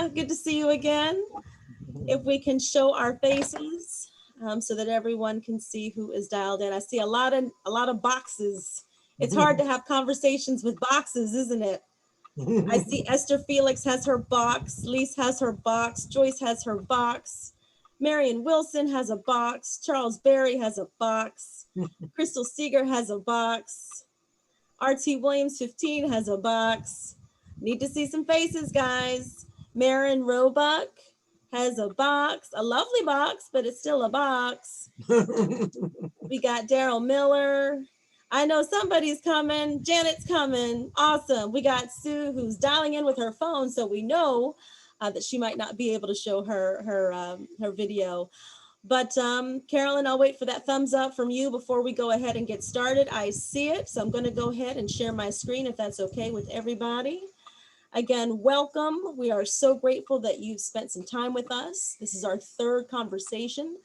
Lisa, good to see you again. If we can show our faces so that everyone can see who is dialed in. I see a lot of boxes. It's hard to have conversations with boxes, isn't it? I see Esther Felix has her box, Lise has her box, Joyce has her box, Marion Wilson has a box, Charles Berry has a box, Crystal Seeger has a box, RT Williams 15 has a box. Need to see some faces, guys. Marin Roebuck has a box, a lovely box, but it's still a box. We got Daryl Miller. I know somebody's coming. Janet's coming. Awesome. We got Sue, who's dialing in with her phone, so we know that she might not be able to show her video. But Carolyn, I'll wait for that thumbs up from you before we go ahead and get started. I see it, so I'm going to go ahead and share my screen if that's okay with everybody. Again, welcome. We are so grateful that you've spent some time with us. This is our third conversation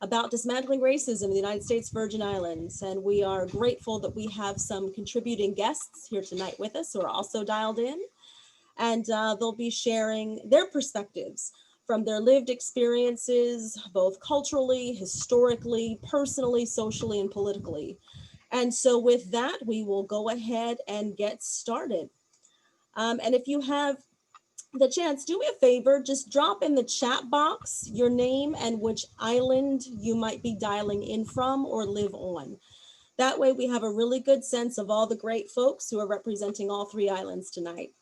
about dismantling racism in the United States Virgin Islands. And we are grateful that we have some contributing guests here tonight with us who are also dialed in. And they'll be sharing their perspectives from their lived experiences, both culturally, historically, personally, socially, and politically. And so with that, we will go ahead and get started. And if you have the chance, do me a favor, just drop in the chat box your name and which island you might be dialing in from or live on. That way we have a really good sense of all the great folks who are representing all three islands tonight.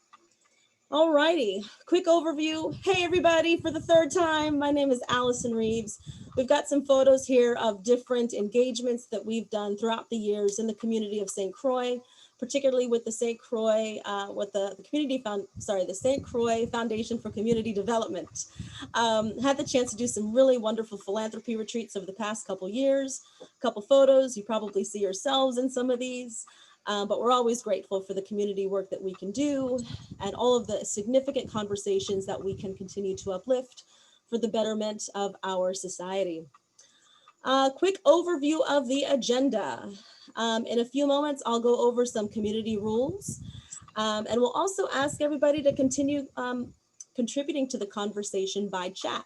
All righty, quick overview. Hey everybody, for the third time, my name is Allyson Reaves. We've got some photos here of different engagements that we've done throughout the years in the community of St. Croix, particularly with the St. Croix, the St. Croix Foundation for Community Development. Had the chance to do some really wonderful philanthropy retreats over the past couple years. A couple photos, you probably see yourselves in some of these. But we're always grateful for the community work that we can do and all of the significant conversations that we can continue to uplift for the betterment of our society. Quick overview of the agenda. In a few moments, I'll go over some community rules, and we'll also ask everybody to continue contributing to the conversation by chat.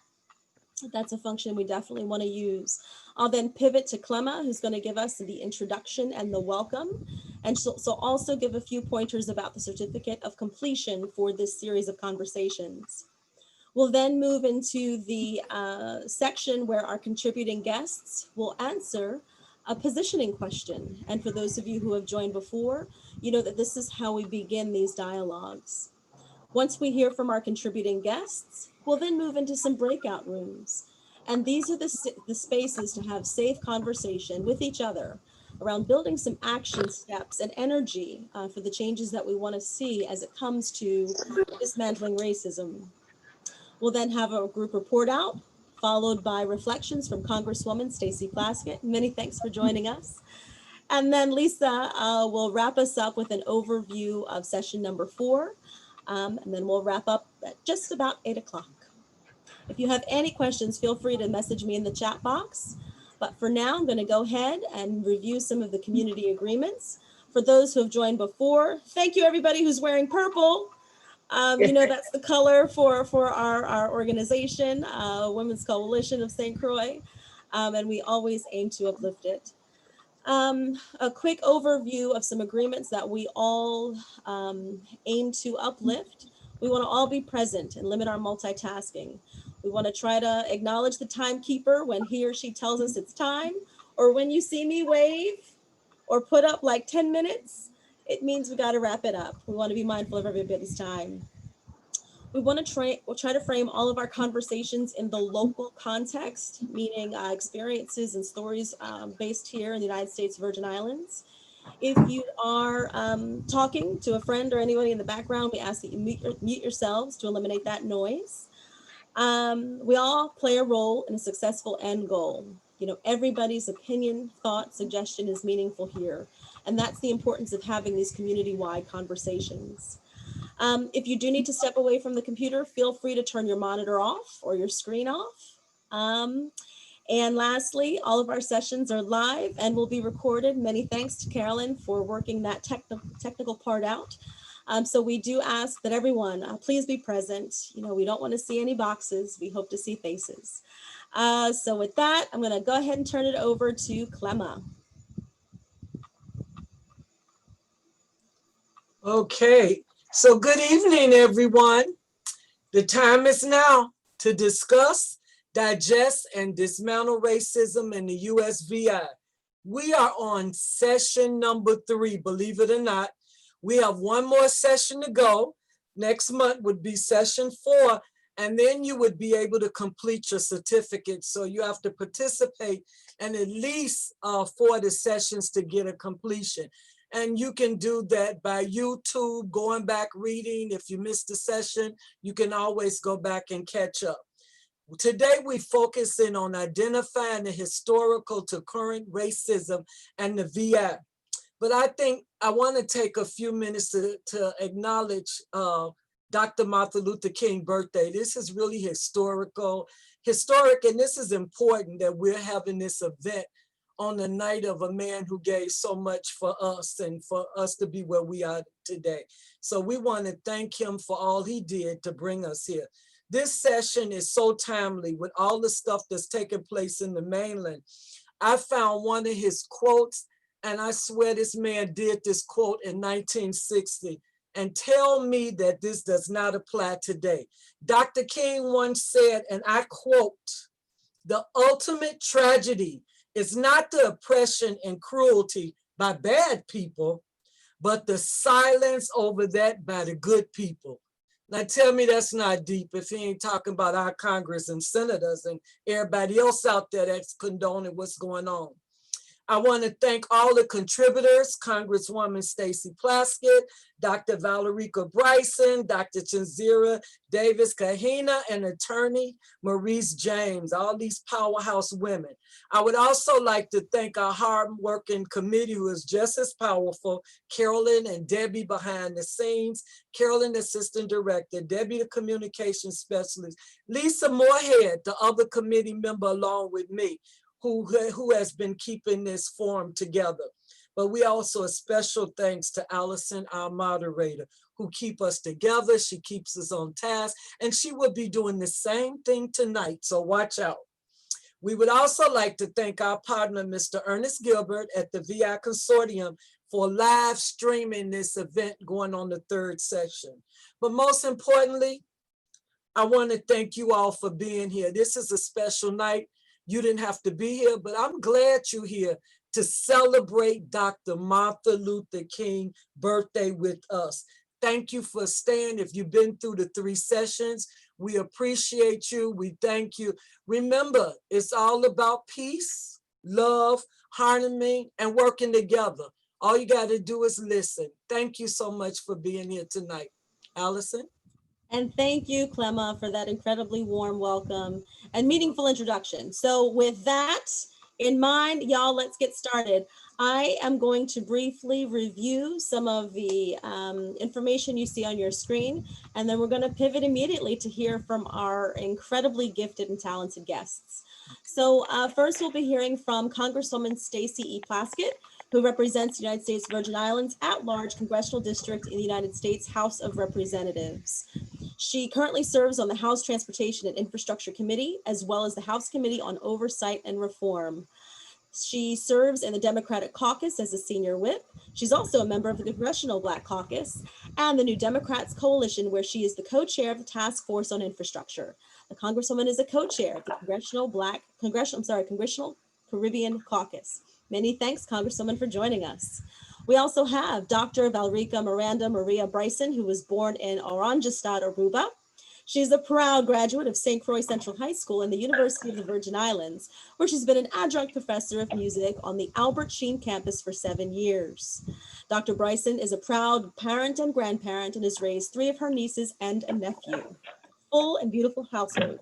That's a function we definitely want to use. I'll then pivot to Clemma, who's going to give us the introduction and the welcome. And so also give a few pointers about the certificate of completion for this series of conversations. We'll then move into the section where our contributing guests will answer a positioning question. And for those of you who have joined before, you know that this is how we begin these dialogues. Once we hear from our contributing guests, we'll then move into some breakout rooms. And these are the spaces to have safe conversation with each other around building some action steps and energy for the changes that we want to see as it comes to dismantling racism. We'll then have a group report out, followed by reflections from Congresswoman Stacey Plaskett. Many thanks for joining us. And then Lisa will wrap us up with an overview of session number 4. And then we'll wrap up at just about 8 o'clock. If you have any questions, feel free to message me in the chat box. But for now, I'm going to go ahead and review some of the community agreements. For those who have joined before, thank you everybody who's wearing purple. You know, that's the color for our organization, Women's Coalition of St. Croix, and we always aim to uplift it. A quick overview of some agreements that we all aim to uplift. We want to all be present and limit our multitasking. We want to try to acknowledge the timekeeper when he or she tells us it's time, or when you see me wave or put up like 10 minutes, it means we got to wrap it up. We want to be mindful of everybody's time. We want to try to frame all of our conversations in the local context, meaning experiences and stories based here in the United States Virgin Islands. If you are talking to a friend or anybody in the background, we ask that you mute yourselves to eliminate that noise. We all play a role in a successful end goal. You know, everybody's opinion, thought, suggestion is meaningful here. And that's the importance of having these community-wide conversations. If you do need to step away from the computer, feel free to turn your monitor off or your screen off. And lastly, all of our sessions are live and will be recorded. Many thanks to Carolyn for working that technical part out. So we do ask that everyone please be present. We don't want to see any boxes. We hope to see faces. So with that, I'm going to go ahead and turn it over to Clemma. Okay, so good evening, everyone. The time is now to discuss, digest, and dismantle racism in the USVI. We are on session number 3, believe it or not. We have one more session to go. Next month would be session 4, and then you would be able to complete your certificate. So you have to participate in at least 40 sessions to get a completion. And you can do that by YouTube, going back reading. If you missed a session, you can always go back and catch up. Today, we're focusing on identifying the historical to current racism and the VI. But I think I want to take a few minutes to acknowledge Dr. Martin Luther King's birthday. This is really historic, and this is important that we're having this event on the night of a man who gave so much for us and for us to be where we are today. So we want to thank him for all he did to bring us here. This session is so timely with all the stuff that's taking place in the mainland. I found one of his quotes, and I swear this man did this quote in 1960. And tell me that this does not apply today. Dr. King once said, and I quote, "The ultimate tragedy is not the oppression and cruelty by bad people, but the silence over that by the good people." Now tell me that's not deep if he ain't talking about our Congress and senators and everybody else out there that's condoning what's going on. I want to thank all the contributors, Congresswoman Stacey Plaskett, Dr. Valrica Bryson, Dr. Chenzira, Davis-Kahina, and attorney Maurice James, all these powerhouse women. I would also like to thank our hard-working committee who is just as powerful, Carolyn and Debbie behind the scenes, Carolyn, Assistant Director, Debbie, the Communication Specialist, Lisa Moorhead, the other committee member along with me, who has been keeping this forum together. But we also a special thanks to Allyson, our moderator, who keep us together. She keeps us on task, and she will be doing the same thing tonight, so watch out. We would also like to thank our partner, Mr. Ernest Gilbert at the VI Consortium for live streaming this event going on the 3rd session. But most importantly, I want to thank you all for being here. This is a special night. You didn't have to be here, but I'm glad you're here to celebrate Dr. Martin Luther King's birthday with us. Thank you for staying. If you've been through the 3 sessions, we appreciate you. We thank you. Remember, it's all about peace, love, harmony, and working together. All you got to do is listen. Thank you so much for being here tonight. Allyson? And thank you, Clemma, for that incredibly warm welcome and meaningful introduction. So with that in mind, y'all, let's get started. I am going to briefly review some of the information you see on your screen, and then we're going to pivot immediately to hear from our incredibly gifted and talented guests. So first, we'll be hearing from Congresswoman Stacey E. Plaskett, who represents the United States Virgin Islands at-large congressional district in the United States House of Representatives. She currently serves on the House Transportation and Infrastructure Committee, as well as the House Committee on Oversight and Reform. She serves in the Democratic Caucus as a senior whip. She's also a member of the Congressional Black Caucus and the New Democrats Coalition, where she is the co-chair of the Task Force on Infrastructure. The Congresswoman is a co-chair of the Congressional Caribbean Caucus. Many thanks, Congresswoman, for joining us. We also have Dr. Valrica Miranda Maria Bryson, who was born in Oranjestad, Aruba. She's a proud graduate of St. Croix Central High School and the University of the Virgin Islands, where she's been an adjunct professor of music on the Albert Sheen campus for 7 years. Dr. Bryson is a proud parent and grandparent and has raised 3 of her nieces and a nephew. Full and beautiful household.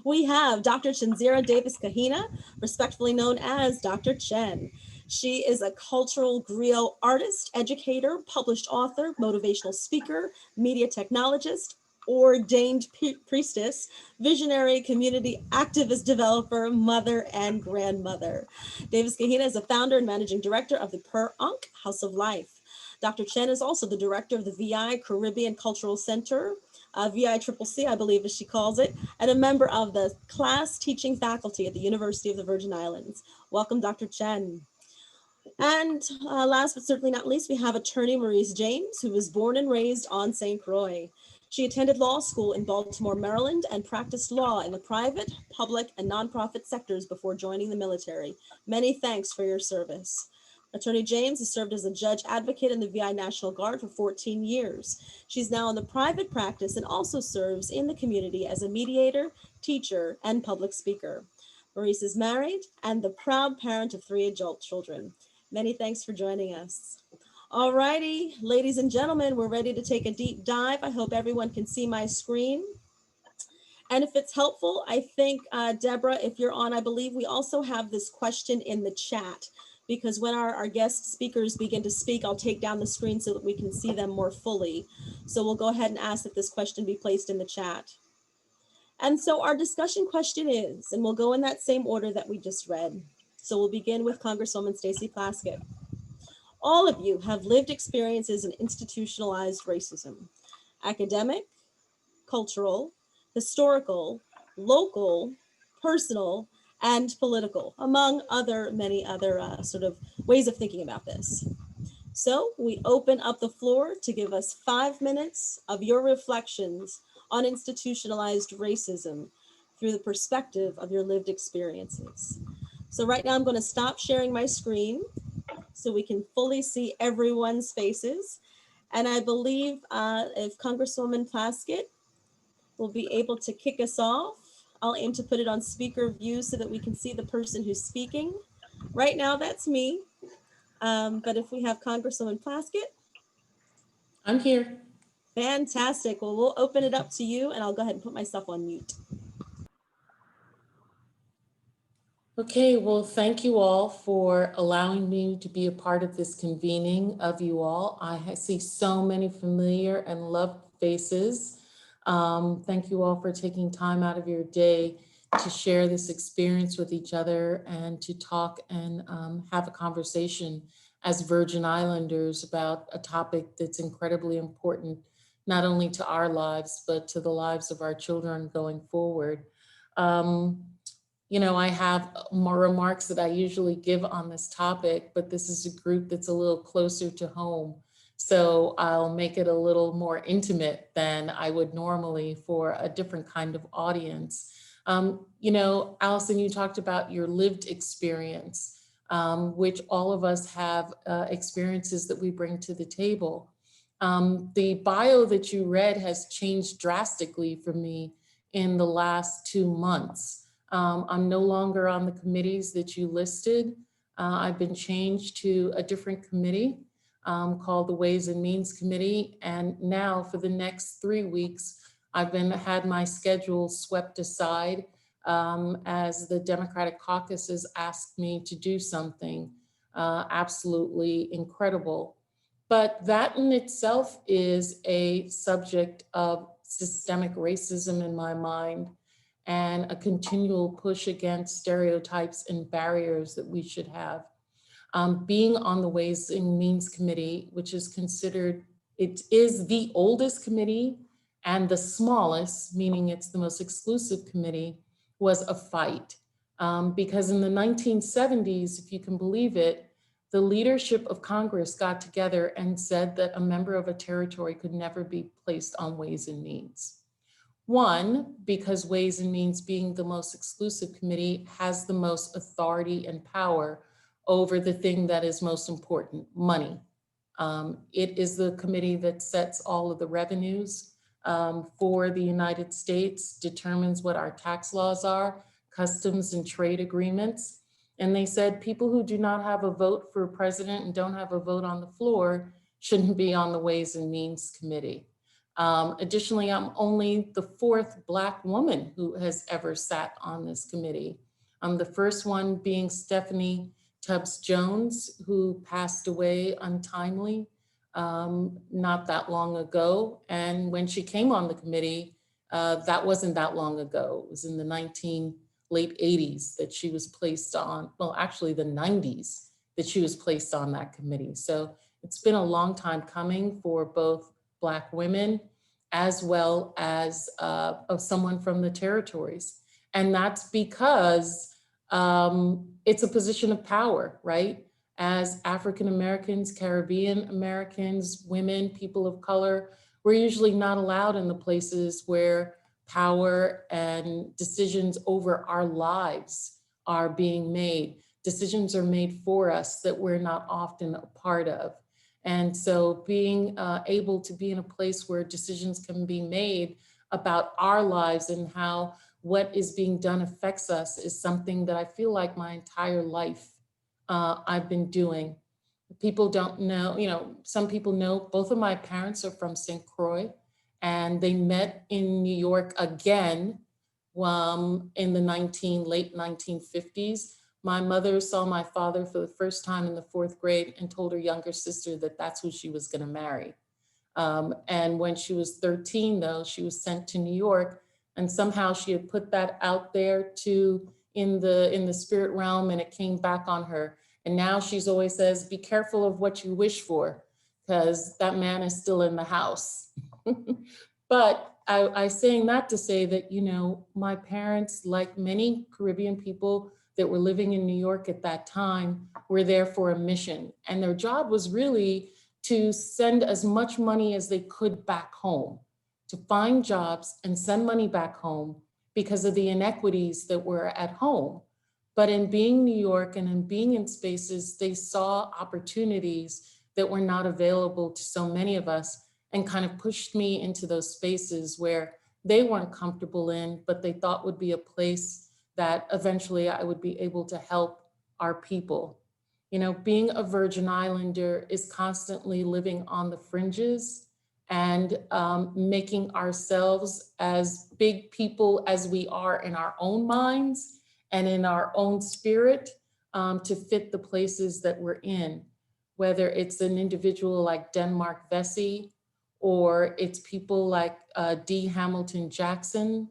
We have Dr. Chenzira Davis-Kahina, respectfully known as Dr. Chen. She is a cultural griot artist, educator, published author, motivational speaker, media technologist, ordained priestess, visionary community activist developer, mother, and grandmother. Davis-Kahina is a founder and managing director of the Per Ankh House of Life. Dr. Chen is also the director of the VI Caribbean Cultural Center, VICCC, I believe as she calls it, and a member of the class teaching faculty at the University of the Virgin Islands. Welcome, Dr. Chen. And last but certainly not least, we have attorney Maurice James, who was born and raised on St. Croix. She attended law school in Baltimore, Maryland, and practiced law in the private, public, and nonprofit sectors before joining the military. Many thanks for your service. Attorney James has served as a judge advocate in the VI National Guard for 14 years. She's now in the private practice and also serves in the community as a mediator, teacher, and public speaker. Maurice is married and the proud parent of 3 adult children. Many thanks for joining us. All righty, ladies and gentlemen, we're ready to take a deep dive. I hope everyone can see my screen. And if it's helpful, I think, Deborah, if you're on, I believe we also have this question in the chat, because when our guest speakers begin to speak, I'll take down the screen so that we can see them more fully. So we'll go ahead and ask that this question be placed in the chat. And so our discussion question is, and we'll go in that same order that we just read. So we'll begin with Congresswoman Stacey Plaskett. All of you have lived experiences in institutionalized racism, academic, cultural, historical, local, personal, and political, among many other sort of ways of thinking about this. So we open up the floor to give us 5 minutes of your reflections on institutionalized racism through the perspective of your lived experiences. So right now I'm going to stop sharing my screen so we can fully see everyone's faces. And I believe if Congresswoman Plaskett will be able to kick us off, I'll aim to put it on speaker view so that we can see the person who's speaking. Right now, that's me. But if we have Congresswoman Plaskett. I'm here. Fantastic. Well, we'll open it up to you and I'll go ahead and put myself on mute. Okay, well, thank you all for allowing me to be a part of this convening of you all. I see so many familiar and loved faces. Thank you all for taking time out of your day to share this experience with each other and to talk and have a conversation as Virgin Islanders about a topic that's incredibly important, not only to our lives, but to the lives of our children going forward. You know, I have more remarks that I usually give on this topic, but this is a group that's a little closer to home. So I'll make it a little more intimate than I would normally for a different kind of audience. You know, Allyson, you talked about your lived experience, which all of us have experiences that we bring to the table. The bio that you read has changed drastically for me in the last 2 months. I'm no longer on the committees that you listed. I've been changed to a different committee called the Ways and Means Committee. And now for the next 3 weeks, I've had my schedule swept aside as the Democratic caucus has asked me to do something absolutely incredible. But that in itself is a subject of systemic racism in my mind, and a continual push against stereotypes and barriers that we should have. Being on the Ways and Means Committee, which is considered, it is the oldest committee and the smallest, meaning it's the most exclusive committee, was a fight. Because in the 1970s, if you can believe it, the leadership of Congress got together and said that a member of a territory could never be placed on Ways and Means. One, because Ways and Means, being the most exclusive committee, has the most authority and power over the thing that is most important, money. It is the committee that sets all of the revenues for the United States, determines what our tax laws are, customs and trade agreements. And they said people who do not have a vote for president and don't have a vote on the floor shouldn't be on the Ways and Means Committee. Additionally, I'm only the 4th Black woman who has ever sat on this committee. The first one being Stephanie Tubbs Jones, who passed away untimely not that long ago. And when she came on the committee, that wasn't that long ago. It was in the late 80s that she was placed on, well, actually the 90s that she was placed on that committee. So It's been a long time coming for both Black women as well as of someone from the territories. And that's because it's a position of power, right? As African Americans, Caribbean Americans, women, people of color, we're usually not allowed in the places where power and decisions over our lives are being made. Decisions are made for us that we're not often a part of. And so being able to be in a place where decisions can be made about our lives and how what is being done affects us is something that I feel like my entire life I've been doing. People don't know, you know, some people know both of my parents are from St. Croix, and they met in New York again in the late 1950s. My mother saw my father for the first time in the 4th grade and told her younger sister that that's who she was going to marry. And when she was 13, though, she was sent to New York, and somehow she had put that out there in the spirit realm, and it came back on her. And now she's always says, be careful of what you wish for, because that man is still in the house. But I saying that to say that, you know, my parents, like many Caribbean people that were living in New York at that time, were there for a mission. And their job was really to send as much money as they could back home, to find jobs and send money back home because of the inequities that were at home. But in being New York and in being in spaces, they saw opportunities that were not available to so many of us, and kind of pushed me into those spaces where they weren't comfortable in, but they thought would be a place that eventually I would be able to help our people. You know, being a Virgin Islander is constantly living on the fringes and making ourselves as big people as we are in our own minds and in our own spirit to fit the places that we're in, whether it's an individual like Denmark Vesey, or it's people like D. Hamilton Jackson,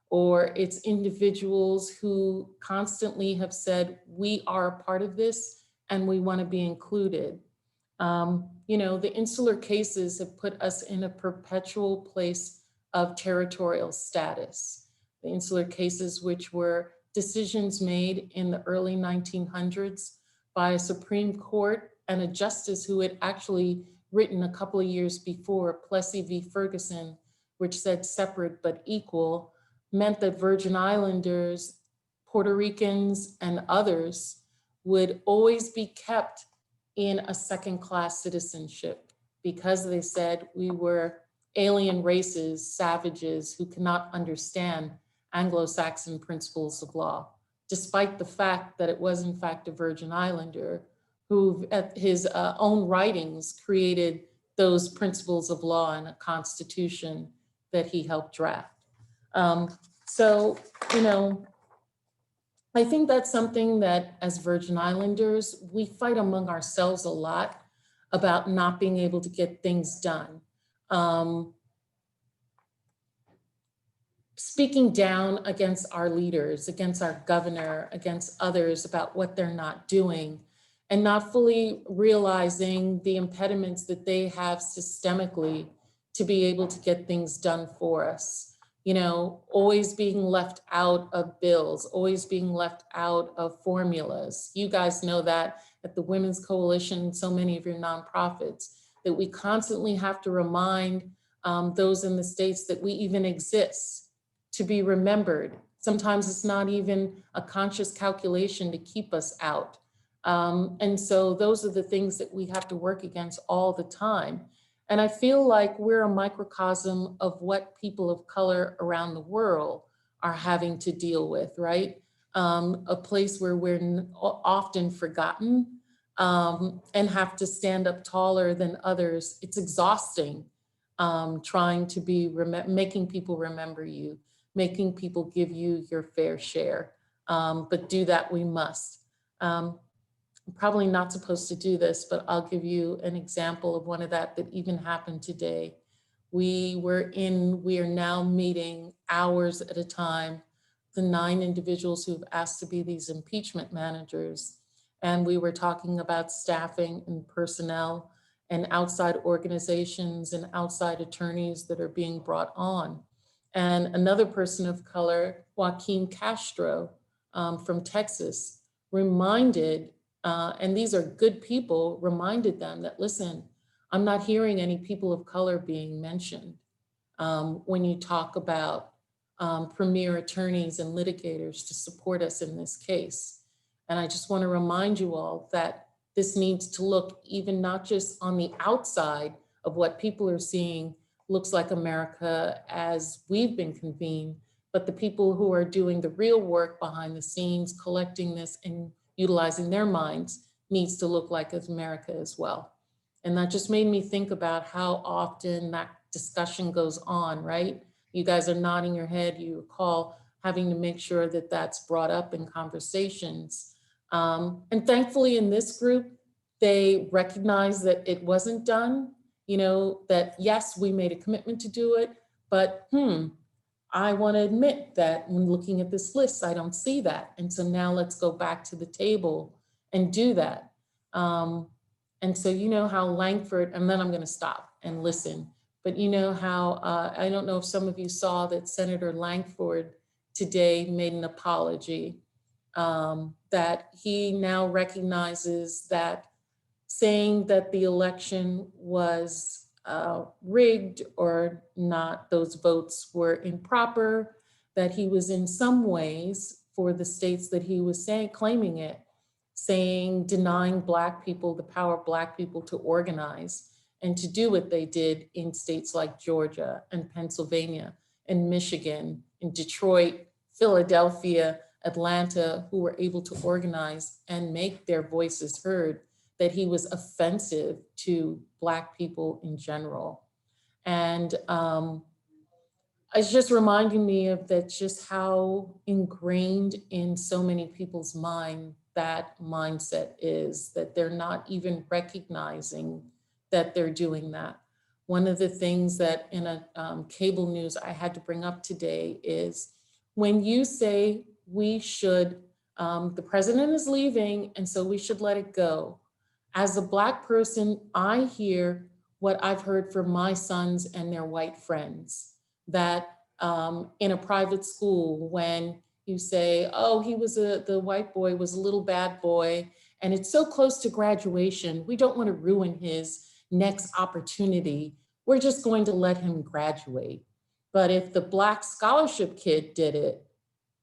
or it's individuals who constantly have said, we are a part of this and we want to be included. You know, the insular cases have put us in a perpetual place of territorial status. The insular cases, which were decisions made in the early 1900s by a Supreme Court and a justice who had actually written a couple of years before, Plessy v. Ferguson, which said separate but equal, meant that Virgin Islanders, Puerto Ricans, and others would always be kept in a second-class citizenship because they said we were alien races, savages who cannot understand Anglo-Saxon principles of law, despite the fact that it was in fact a Virgin Islander who at his own writings created those principles of law in a constitution that he helped draft. So, you know, I think that's something that as Virgin Islanders, we fight among ourselves a lot about not being able to get things done. Speaking down against our leaders, against our governor, against others about what they're not doing, and not fully realizing the impediments that they have systemically to be able to get things done for us. You know, always being left out of bills, always being left out of formulas. You guys know that at the Women's Coalition, so many of your nonprofits, that we constantly have to remind those in the States that we even exist, to be remembered. Sometimes it's not even a conscious calculation to keep us out. And so those are the things that we have to work against all the time. And I feel like we're a microcosm of what people of color around the world are having to deal with, right? A place where we're often forgotten and have to stand up taller than others. It's exhausting trying to be, making people remember you, making people give you your fair share, but do that we must. I'm probably not supposed to do this, but I'll give you an example of one of that even happened today. We are now meeting hours at a time, the 9 individuals who've asked to be these impeachment managers. And we were talking about staffing and personnel and outside organizations and outside attorneys that are being brought on. And another person of color, Joaquin Castro from Texas, reminded, and these are good people, reminded them that, listen, I'm not hearing any people of color being mentioned when you talk about premier attorneys and litigators to support us in this case. And I just want to remind you all that this needs to look even not just on the outside of what people are seeing looks like America as we've been convened, but the people who are doing the real work behind the scenes, collecting this and utilizing their minds needs to look like America as well. And that just made me think about how often that discussion goes on, right? You guys are nodding your head, you recall having to make sure that that's brought up in conversations. And thankfully in this group, they recognize that it wasn't done, you know, that yes, we made a commitment to do it, but I want to admit that when looking at this list, I don't see that. And so now let's go back to the table and do that. And so you know how Langford, and then I'm going to stop and listen, but you know how, I don't know if some of you saw that Senator Langford today made an apology, that he now recognizes that saying that the election was rigged or not, those votes were improper, that he was in some ways for the states that he was claiming it, saying, denying Black people the power of Black people to organize and to do what they did in states like Georgia and Pennsylvania and Michigan and Detroit, Philadelphia, Atlanta, who were able to organize and make their voices heard, that he was offensive to Black people in general. And it's just reminding me of that, just how ingrained in so many people's mind that mindset is, that they're not even recognizing that they're doing that. One of the things that in a cable news I had to bring up today is when you say we should, the president is leaving and so we should let it go. As a Black person, I hear what I've heard from my sons and their white friends, that in a private school, when you say, oh, the white boy was a little bad boy, and it's so close to graduation, we don't want to ruin his next opportunity. We're just going to let him graduate. But if the Black scholarship kid did it,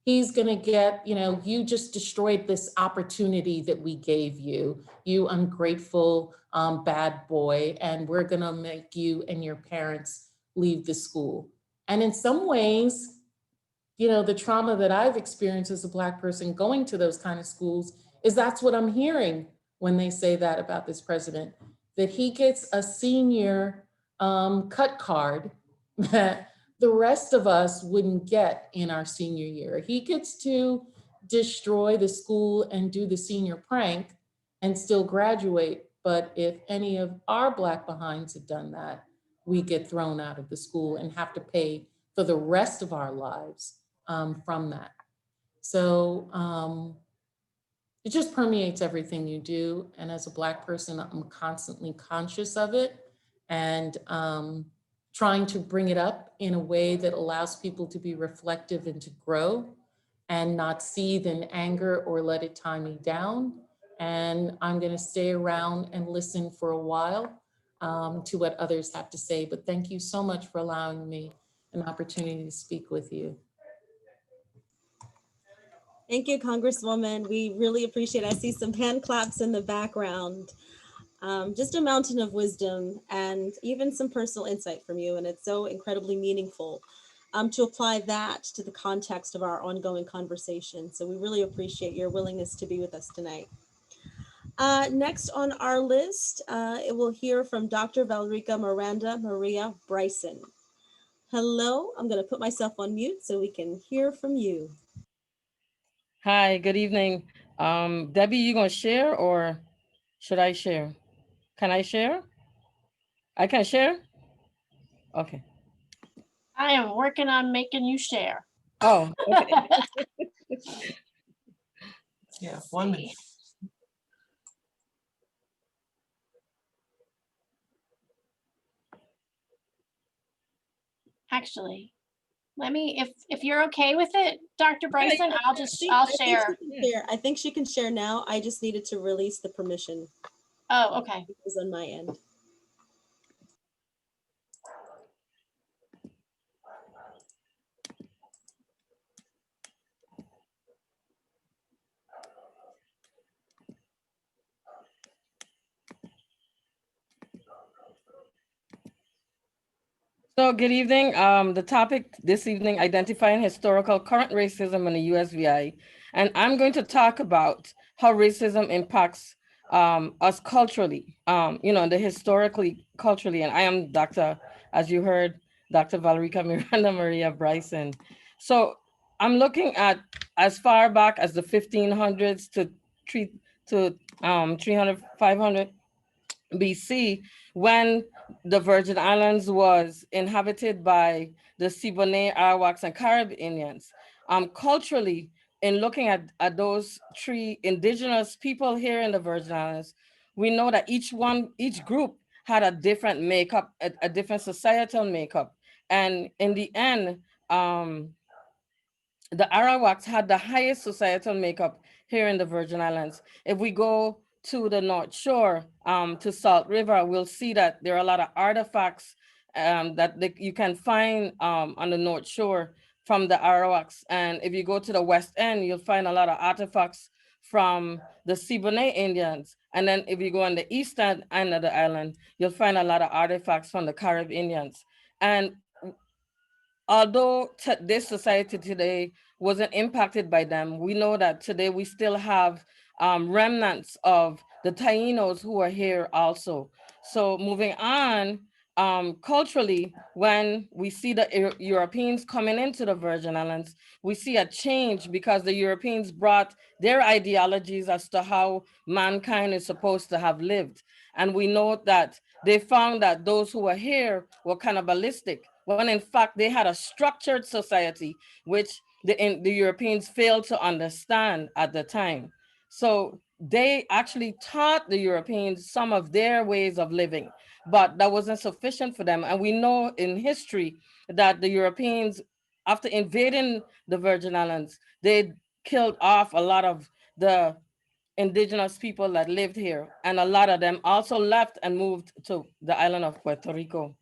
he's gonna get, you know, you just destroyed this opportunity that we gave you, you ungrateful bad boy, and we're gonna make you and your parents leave the school. And in some ways, you know, the trauma that I've experienced as a Black person going to those kind of schools is that's what I'm hearing when they say that about this president, that he gets a senior cut card that the rest of us wouldn't get in our senior year. He gets to destroy the school and do the senior prank and still graduate. But if any of our Black behinds had done that, we get thrown out of the school and have to pay for the rest of our lives from that. So it just permeates everything you do. And as a Black person, I'm constantly conscious of it and trying to bring it up in a way that allows people to be reflective and to grow and not seethe in anger or let it tie me down. And I'm gonna stay around and listen for a while to what others have to say. But thank you so much for allowing me an opportunity to speak with you. Thank you, Congresswoman. We really appreciate it. I see some hand claps in the background. Just a mountain of wisdom and even some personal insight from you. And it's so incredibly meaningful to apply that to the context of our ongoing conversation. So we really appreciate your willingness to be with us tonight. Next on our list, it will hear from Dr. Valrica Miranda Maria Bryson. Hello, I'm going to put myself on mute so we can hear from you. Hi, good evening. Debbie, you gonna share or should I share? Can I share? I can share? Okay. I am working on making you share. Oh, okay. Yeah, 1 minute. Actually, let me, if you're okay with it, Dr. Bryson, I'll I think share. she can share. I think she can share now. I just needed to release the permission. Oh, okay. It was on my end. So good evening. The topic this evening, identifying historical current racism in the USVI. And I'm going to talk about how racism impacts us culturally, the historically, culturally. And I am Dr., as you heard, Dr. Valrica Miranda Maria Bryson. So I'm looking at as far back as the 1500s to 300, 500 BC, when the Virgin Islands was inhabited by the Siboney, Arawaks, and Carib Indians. Culturally, in looking at those three indigenous people here in the Virgin Islands, we know that each group had a different makeup, a different societal makeup. And in the end, the Arawaks had the highest societal makeup here in the Virgin Islands. If we go to the North Shore, to Salt River, we'll see that there are a lot of artifacts that you can find on the North Shore from the Arawaks. And if you go to the West End, you'll find a lot of artifacts from the Siboney Indians. And then if you go on the eastern end of the island, you'll find a lot of artifacts from the Carib Indians. And although this society today wasn't impacted by them, we know that today we still have remnants of the Tainos who are here also. So moving on, culturally, when we see the Europeans coming into the Virgin Islands, we see a change because the Europeans brought their ideologies as to how mankind is supposed to have lived. And we know that they found that those who were here were cannibalistic, when in fact they had a structured society, which the Europeans failed to understand at the time. So they actually taught the Europeans some of their ways of living, but that wasn't sufficient for them. And we know in history that the Europeans, after invading the Virgin Islands, they killed off a lot of the indigenous people that lived here. And a lot of them also left and moved to the island of Puerto Rico.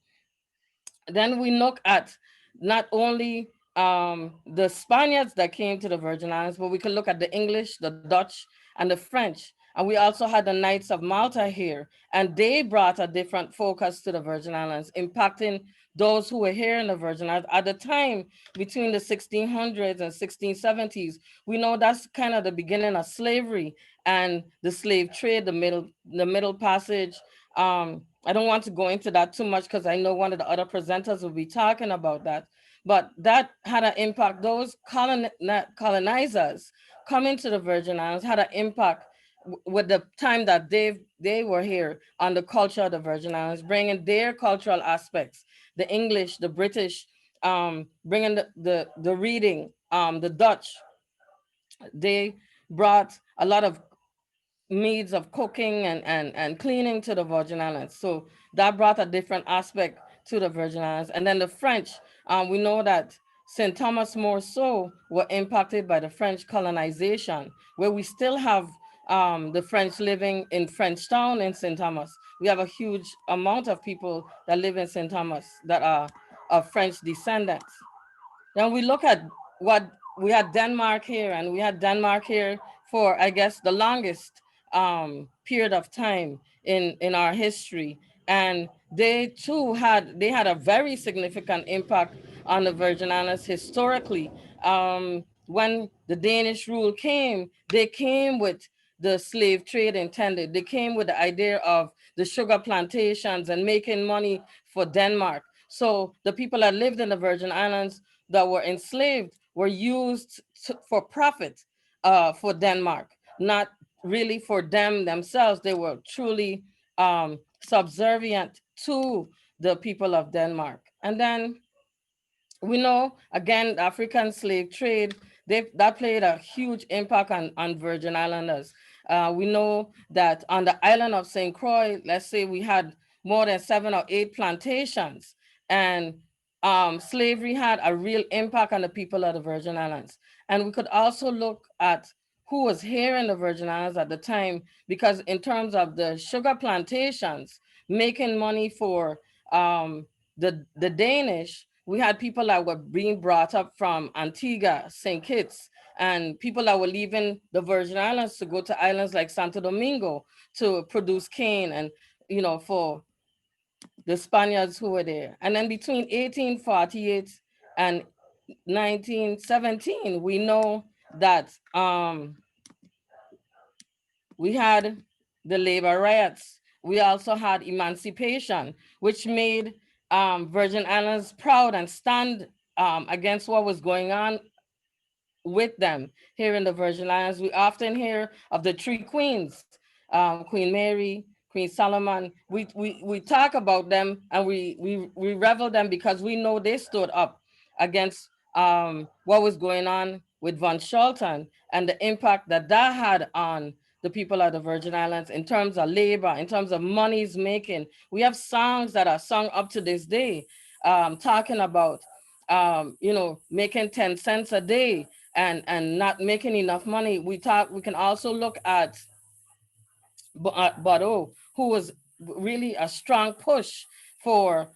Then we look at not only the Spaniards that came to the Virgin Islands, but we could look at the English, the Dutch, and the French. And we also had the Knights of Malta here, and they brought a different focus to the Virgin Islands, impacting those who were here in the Virgin Islands. At the time, between the 1600s and 1670s, we know that's kind of the beginning of slavery and the slave trade, the middle passage. I don't want to go into that too much because I know one of the other presenters will be talking about that. But that had an impact. Those colonizers coming to the Virgin Islands had an impact with the time that they were here on the culture of the Virgin Islands, bringing their cultural aspects, the English, the British, bringing the reading, the Dutch. They brought a lot of means of cooking and cleaning to the Virgin Islands. So that brought a different aspect to the Virgin Islands. And then the French, we know that St. Thomas more so were impacted by the French colonization, where we still have the French living in Frenchtown in St. Thomas. We have a huge amount of people that live in St. Thomas that are of French descendants. Then we look at what we had Denmark here, and we had Denmark here for, I guess, the longest period of time in our history. And they too had a very significant impact on the Virgin Islands historically. When the Danish rule came, they came with the slave trade intended. They came with the idea of the sugar plantations and making money for Denmark. So the people that lived in the Virgin Islands that were enslaved were used for profit for Denmark, not really for them themselves. They were truly subservient to the people of Denmark. And then we know, again, the African slave trade, that played a huge impact on Virgin Islanders. We know that on the island of St. Croix, let's say we had more than 7 or 8 plantations, and slavery had a real impact on the people of the Virgin Islands. And we could also look at who was here in the Virgin Islands at the time, because in terms of the sugar plantations, making money for the Danish, we had people that were being brought up from Antigua, St. Kitts, and people that were leaving the Virgin Islands to go to islands like Santo Domingo to produce cane and, you know, for the Spaniards who were there. And then between 1848 and 1917, we know that we had the labor riots. We also had emancipation, which made Virgin Islands proud and stand against what was going on with them here in the Virgin Islands. We often hear of the three queens, Queen Mary, Queen Solomon. We talk about them and we revel them because we know they stood up against what was going on with Von Scholten and the impact that that had on the people of the Virgin Islands in terms of labor, in terms of monies making. We have songs that are sung up to this day, talking about, you know, making 10 cents a day and not making enough money. We can also look at Bordeaux, who was really a strong push for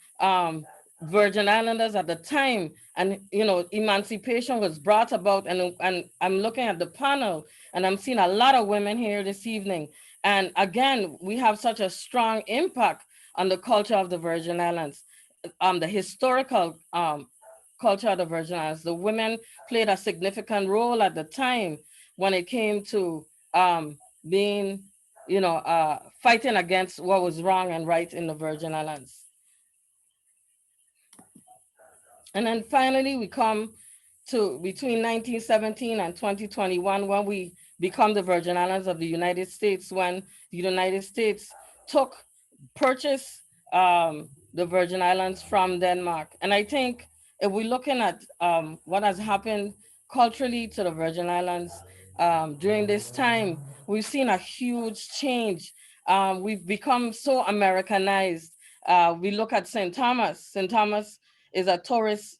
Virgin Islanders at the time. And, you know, emancipation was brought about. And I'm looking at the panel and I'm seeing a lot of women here this evening. And again, we have such a strong impact on the culture of the Virgin Islands, the historical culture of the Virgin Islands. The women played a significant role at the time when it came to being, you know, fighting against what was wrong and right in the Virgin Islands. And then finally, we come to between 1917 and 2021, when we become the Virgin Islands of the United States, when the United States purchased the Virgin Islands from Denmark. And I think if we're looking at what has happened culturally to the Virgin Islands during this time, we've seen a huge change. We've become so Americanized. We look at St. Thomas. St. Thomas is a tourist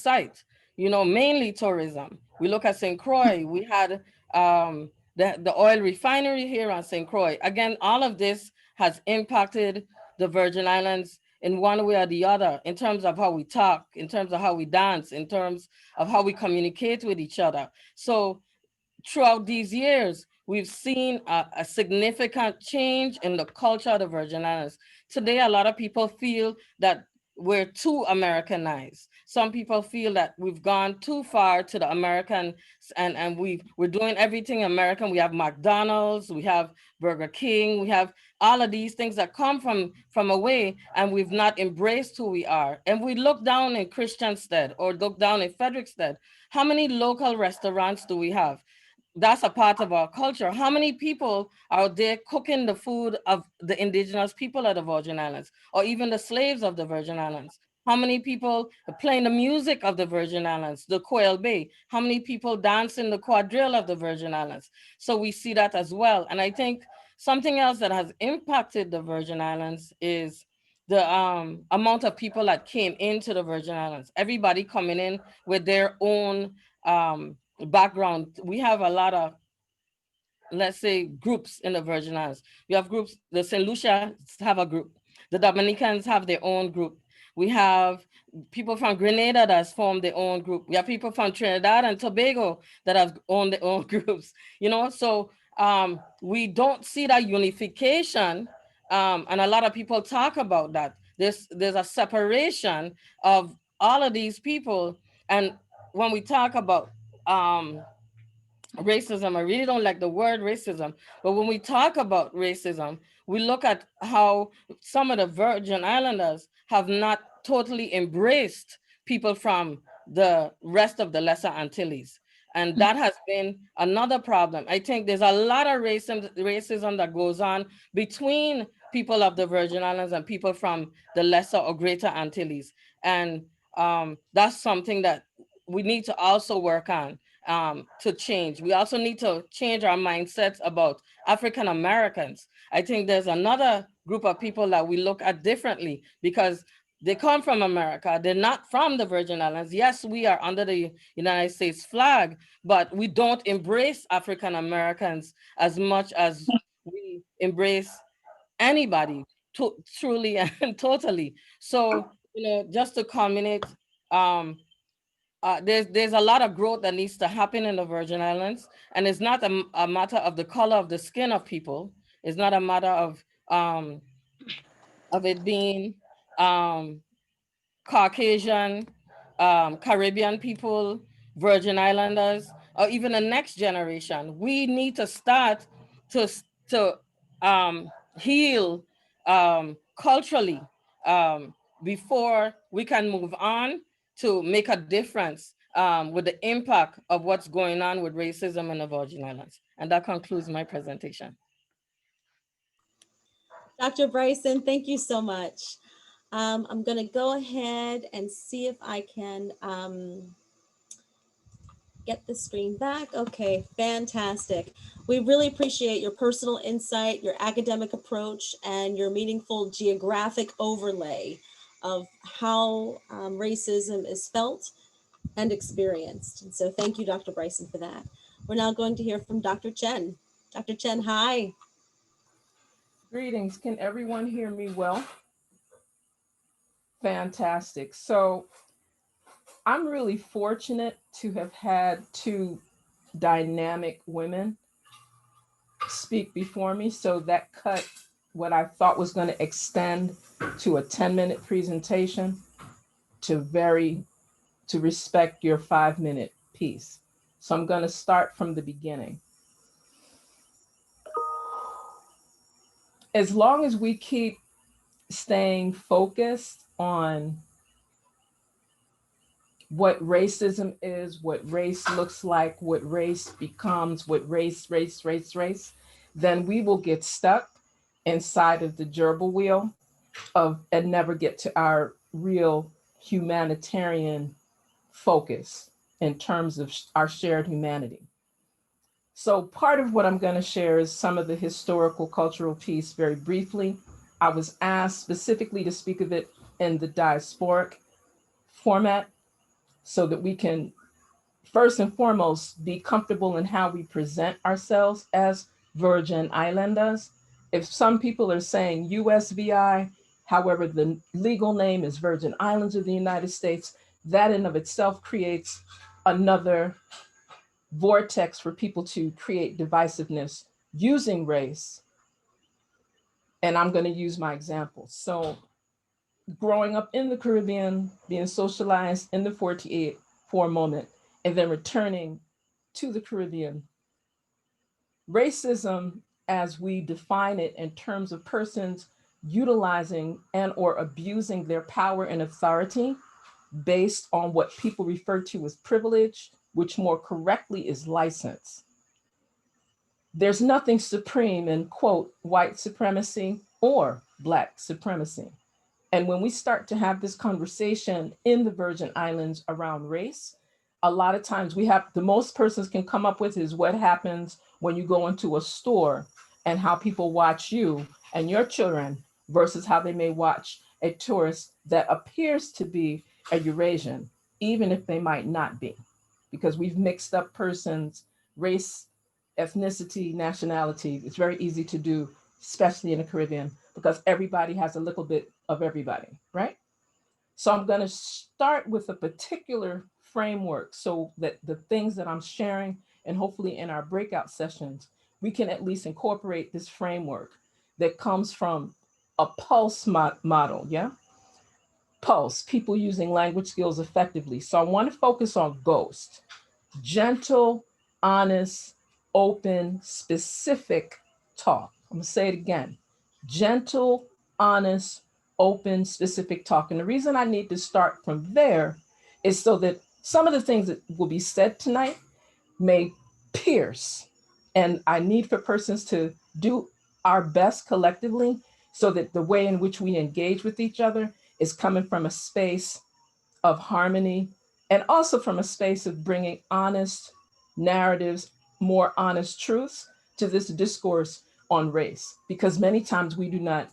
site, you know, mainly tourism. We look at St. Croix. We had the oil refinery here on St. Croix. Again, all of this has impacted the Virgin Islands in one way or the other, in terms of how we talk, in terms of how we dance, in terms of how we communicate with each other. So throughout these years, we've seen a significant change in the culture of the Virgin Islands. Today, a lot of people feel that we're too Americanized. Some people feel that we've gone too far to the American, and we're doing everything American. We have McDonald's, we have Burger King, we have all of these things that come from away, and we've not embraced who we are. And we look down in Christiansted or look down in Frederiksted. How many local restaurants do we have? That's a part of our culture. How many people are there cooking the food of the indigenous people of the Virgin Islands, or even the slaves of the Virgin Islands? How many people are playing the music of the Virgin Islands, the Quail Bay? How many people dance in the quadrille of the Virgin Islands? So we see that as well. And I think something else that has impacted the Virgin Islands is the amount of people that came into the Virgin Islands. Everybody coming in with their own background. We have a lot of, let's say, groups in the Virgin Islands. We have groups, the St. Lucia have a group. The Dominicans have their own group. We have people from Grenada that's formed their own group. We have people from Trinidad and Tobago that have owned their own groups, you know? So we don't see that unification. And a lot of people talk about that. There's a separation of all of these people. And when we talk about racism, I really don't like the word racism, but when we talk about racism, we look at how some of the Virgin Islanders have not totally embraced people from the rest of the Lesser Antilles. And that has been another problem. I think there's a lot of racism that goes on between people of the Virgin Islands and people from the Lesser or Greater Antilles. And that's something that we need to also work on to change. We also need to change our mindsets about African Americans. I think there's another group of people that we look at differently, because They come from America. They're not from the Virgin Islands. Yes, we are under the United States flag, but we don't embrace African Americans as much as we embrace anybody truly and totally. So, just to culminate, there's a lot of growth that needs to happen in the Virgin Islands, and it's not a matter of the color of the skin of people. It's not a matter of it being Caucasian, Caribbean people, Virgin Islanders, or even the next generation. We need to start to heal culturally before we can move on to make a difference with the impact of what's going on with racism in the Virgin Islands. And that concludes my presentation. Dr. Bryson, thank you so much. I'm going to go ahead and see if I can get the screen back. Okay, fantastic. We really appreciate your personal insight, your academic approach, and your meaningful geographic overlay of how racism is felt and experienced. And so thank you, Dr. Bryson, for that. We're now going to hear from Dr. Chen. Dr. Chen, hi. Greetings. Can everyone hear me well? Fantastic. So I'm really fortunate to have had two dynamic women speak before me. So that cut what I thought was going to extend to a 10-minute presentation to respect your 5-minute piece. So I'm going to start from the beginning. As long as we keep staying focused on what racism is, what race looks like, what race becomes, what race, then we will get stuck inside of the gerbil wheel and never get to our real humanitarian focus in terms of our shared humanity. So part of what I'm going to share is some of the historical cultural piece very briefly. I was asked specifically to speak of it in the diasporic format so that we can first and foremost be comfortable in how we present ourselves as Virgin Islanders. If some people are saying USVI, however, the legal name is Virgin Islands of the United States, that in of itself creates another vortex for people to create divisiveness using race. And I'm going to use my example. So growing up in the Caribbean, being socialized in the 48 for a moment, and then returning to the Caribbean, racism, as we define it in terms of persons utilizing and or abusing their power and authority based on what people refer to as privilege, which more correctly is license. There's nothing supreme in, quote, white supremacy or Black supremacy. And when we start to have this conversation in the Virgin Islands around race, a lot of times the most persons can come up with is what happens when you go into a store and how people watch you and your children versus how they may watch a tourist that appears to be a Eurasian, even if they might not be, because we've mixed up persons' race, ethnicity, nationality. It's very easy to do, especially in the Caribbean, because everybody has a little bit of everybody, right? So I'm going to start with a particular framework so that the things that I'm sharing and hopefully in our breakout sessions, we can at least incorporate this framework that comes from a pulse model, yeah? Pulse, people using language skills effectively. So I want to focus on GHOST, gentle, honest, open, specific talk. I'm going to say it again, gentle, honest, open, specific talk. And the reason I need to start from there is so that some of the things that will be said tonight may pierce. And I need for persons to do our best collectively so that the way in which we engage with each other is coming from a space of harmony and also from a space of bringing honest narratives, more honest truths to this discourse on race. Because many times we do not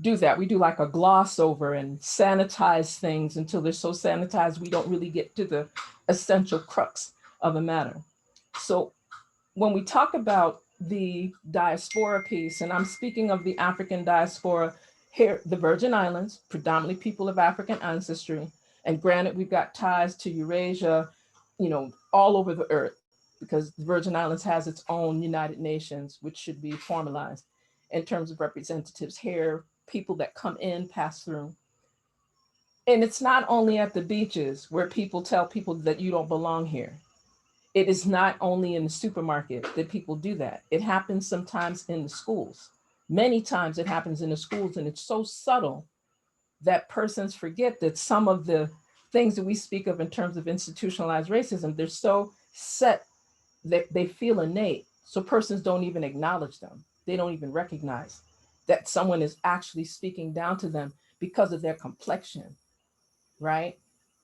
do that. We do like a gloss over and sanitize things until they're so sanitized we don't really get to the essential crux of the matter. So when we talk about the diaspora piece, and I'm speaking of the African diaspora here, the Virgin Islands, predominantly people of African ancestry, and granted, we've got ties to Eurasia, all over the earth, because the Virgin Islands has its own United Nations, which should be formalized in terms of representatives here, people that come in, pass through. And it's not only at the beaches where people tell people that you don't belong here. It is not only in the supermarket that people do that. It happens sometimes in the schools. Many times it happens in the schools, and it's so subtle that persons forget that some of the things that we speak of in terms of institutionalized racism, they're so set that they feel innate. So persons don't even acknowledge them. They don't even recognize that someone is actually speaking down to them because of their complexion, right?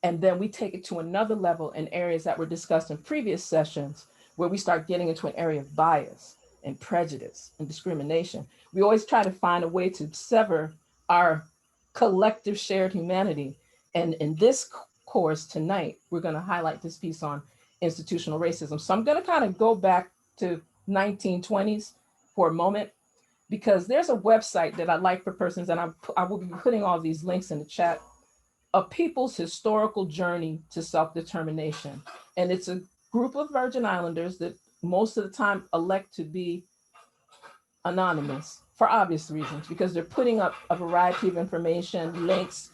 And then we take it to another level in areas that were discussed in previous sessions, where we start getting into an area of bias and prejudice and discrimination. We always try to find a way to sever our collective shared humanity. And in this course tonight, we're going to highlight this piece on institutional racism. So I'm going to kind of go back to 1920s for a moment, because there's a website that I like for persons, and I will be putting all these links in the chat, A People's Historical Journey to Self-Determination. And it's a group of Virgin Islanders that most of the time elect to be anonymous for obvious reasons, because they're putting up a variety of information, links,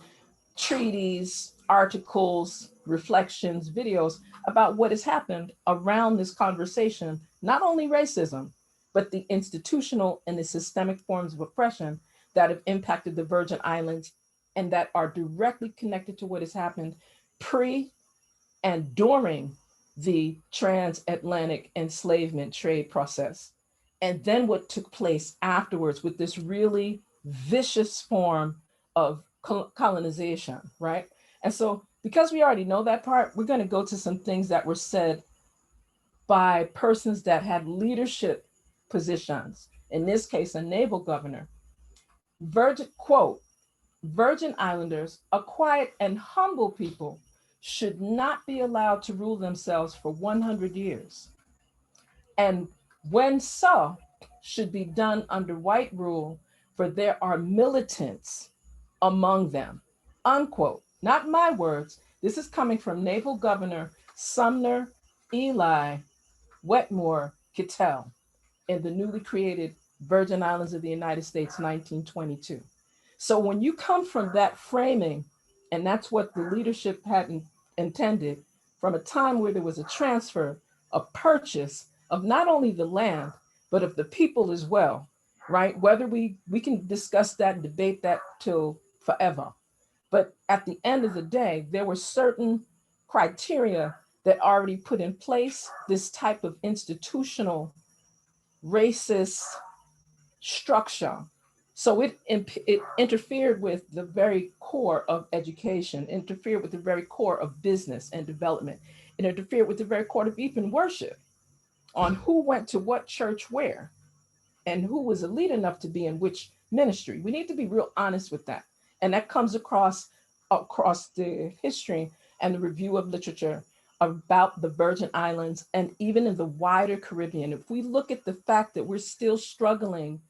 treaties, articles, reflections, videos about what has happened around this conversation, not only racism, but the institutional and the systemic forms of oppression that have impacted the Virgin Islands and that are directly connected to what has happened pre and during the transatlantic enslavement trade process. And then what took place afterwards with this really vicious form of colonization, right? And so, because we already know that part, we're going to go to some things that were said by persons that had leadership positions. In this case, a naval governor. Quote, Virgin Islanders, a quiet and humble people, should not be allowed to rule themselves for 100 years. And when so, should be done under white rule, for there are militants among them. Unquote. Not my words. This is coming from Naval Governor Sumner Eli Wetmore Kittel in the newly created Virgin Islands of the United States, 1922. So when you come from that framing, and that's what the leadership had intended, from a time where there was a transfer, a purchase of not only the land, but of the people as well, right? Whether we can discuss that and debate that till forever. But at the end of the day, there were certain criteria that already put in place this type of institutional racist structure. So it interfered with the very core of education, interfered with the very core of business and development. It interfered with the very core of even worship, on who went to what church where, and who was elite enough to be in which ministry. We need to be real honest with that. And that comes across the history and the review of literature about the Virgin Islands and even in the wider Caribbean. If we look at the fact that we're still struggling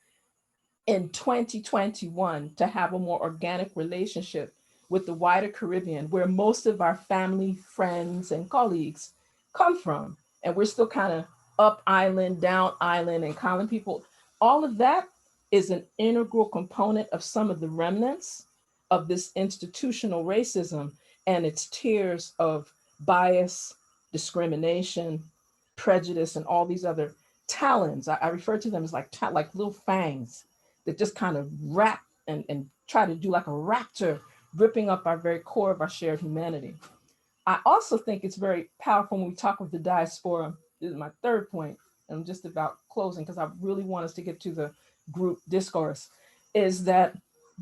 in 2021 to have a more organic relationship with the wider Caribbean, where most of our family, friends, and colleagues come from, and we're still kind of up island, down island, and calling people, all of that is an integral component of some of the remnants of this institutional racism and its tiers of bias, discrimination, prejudice, and all these other talons. I refer to them as like little fangs that just kind of wrap and try to do like a raptor, ripping up our very core of our shared humanity. I also think it's very powerful when we talk with the diaspora. This is my third point, and I'm just about closing because I really want us to get to the group discourse, is that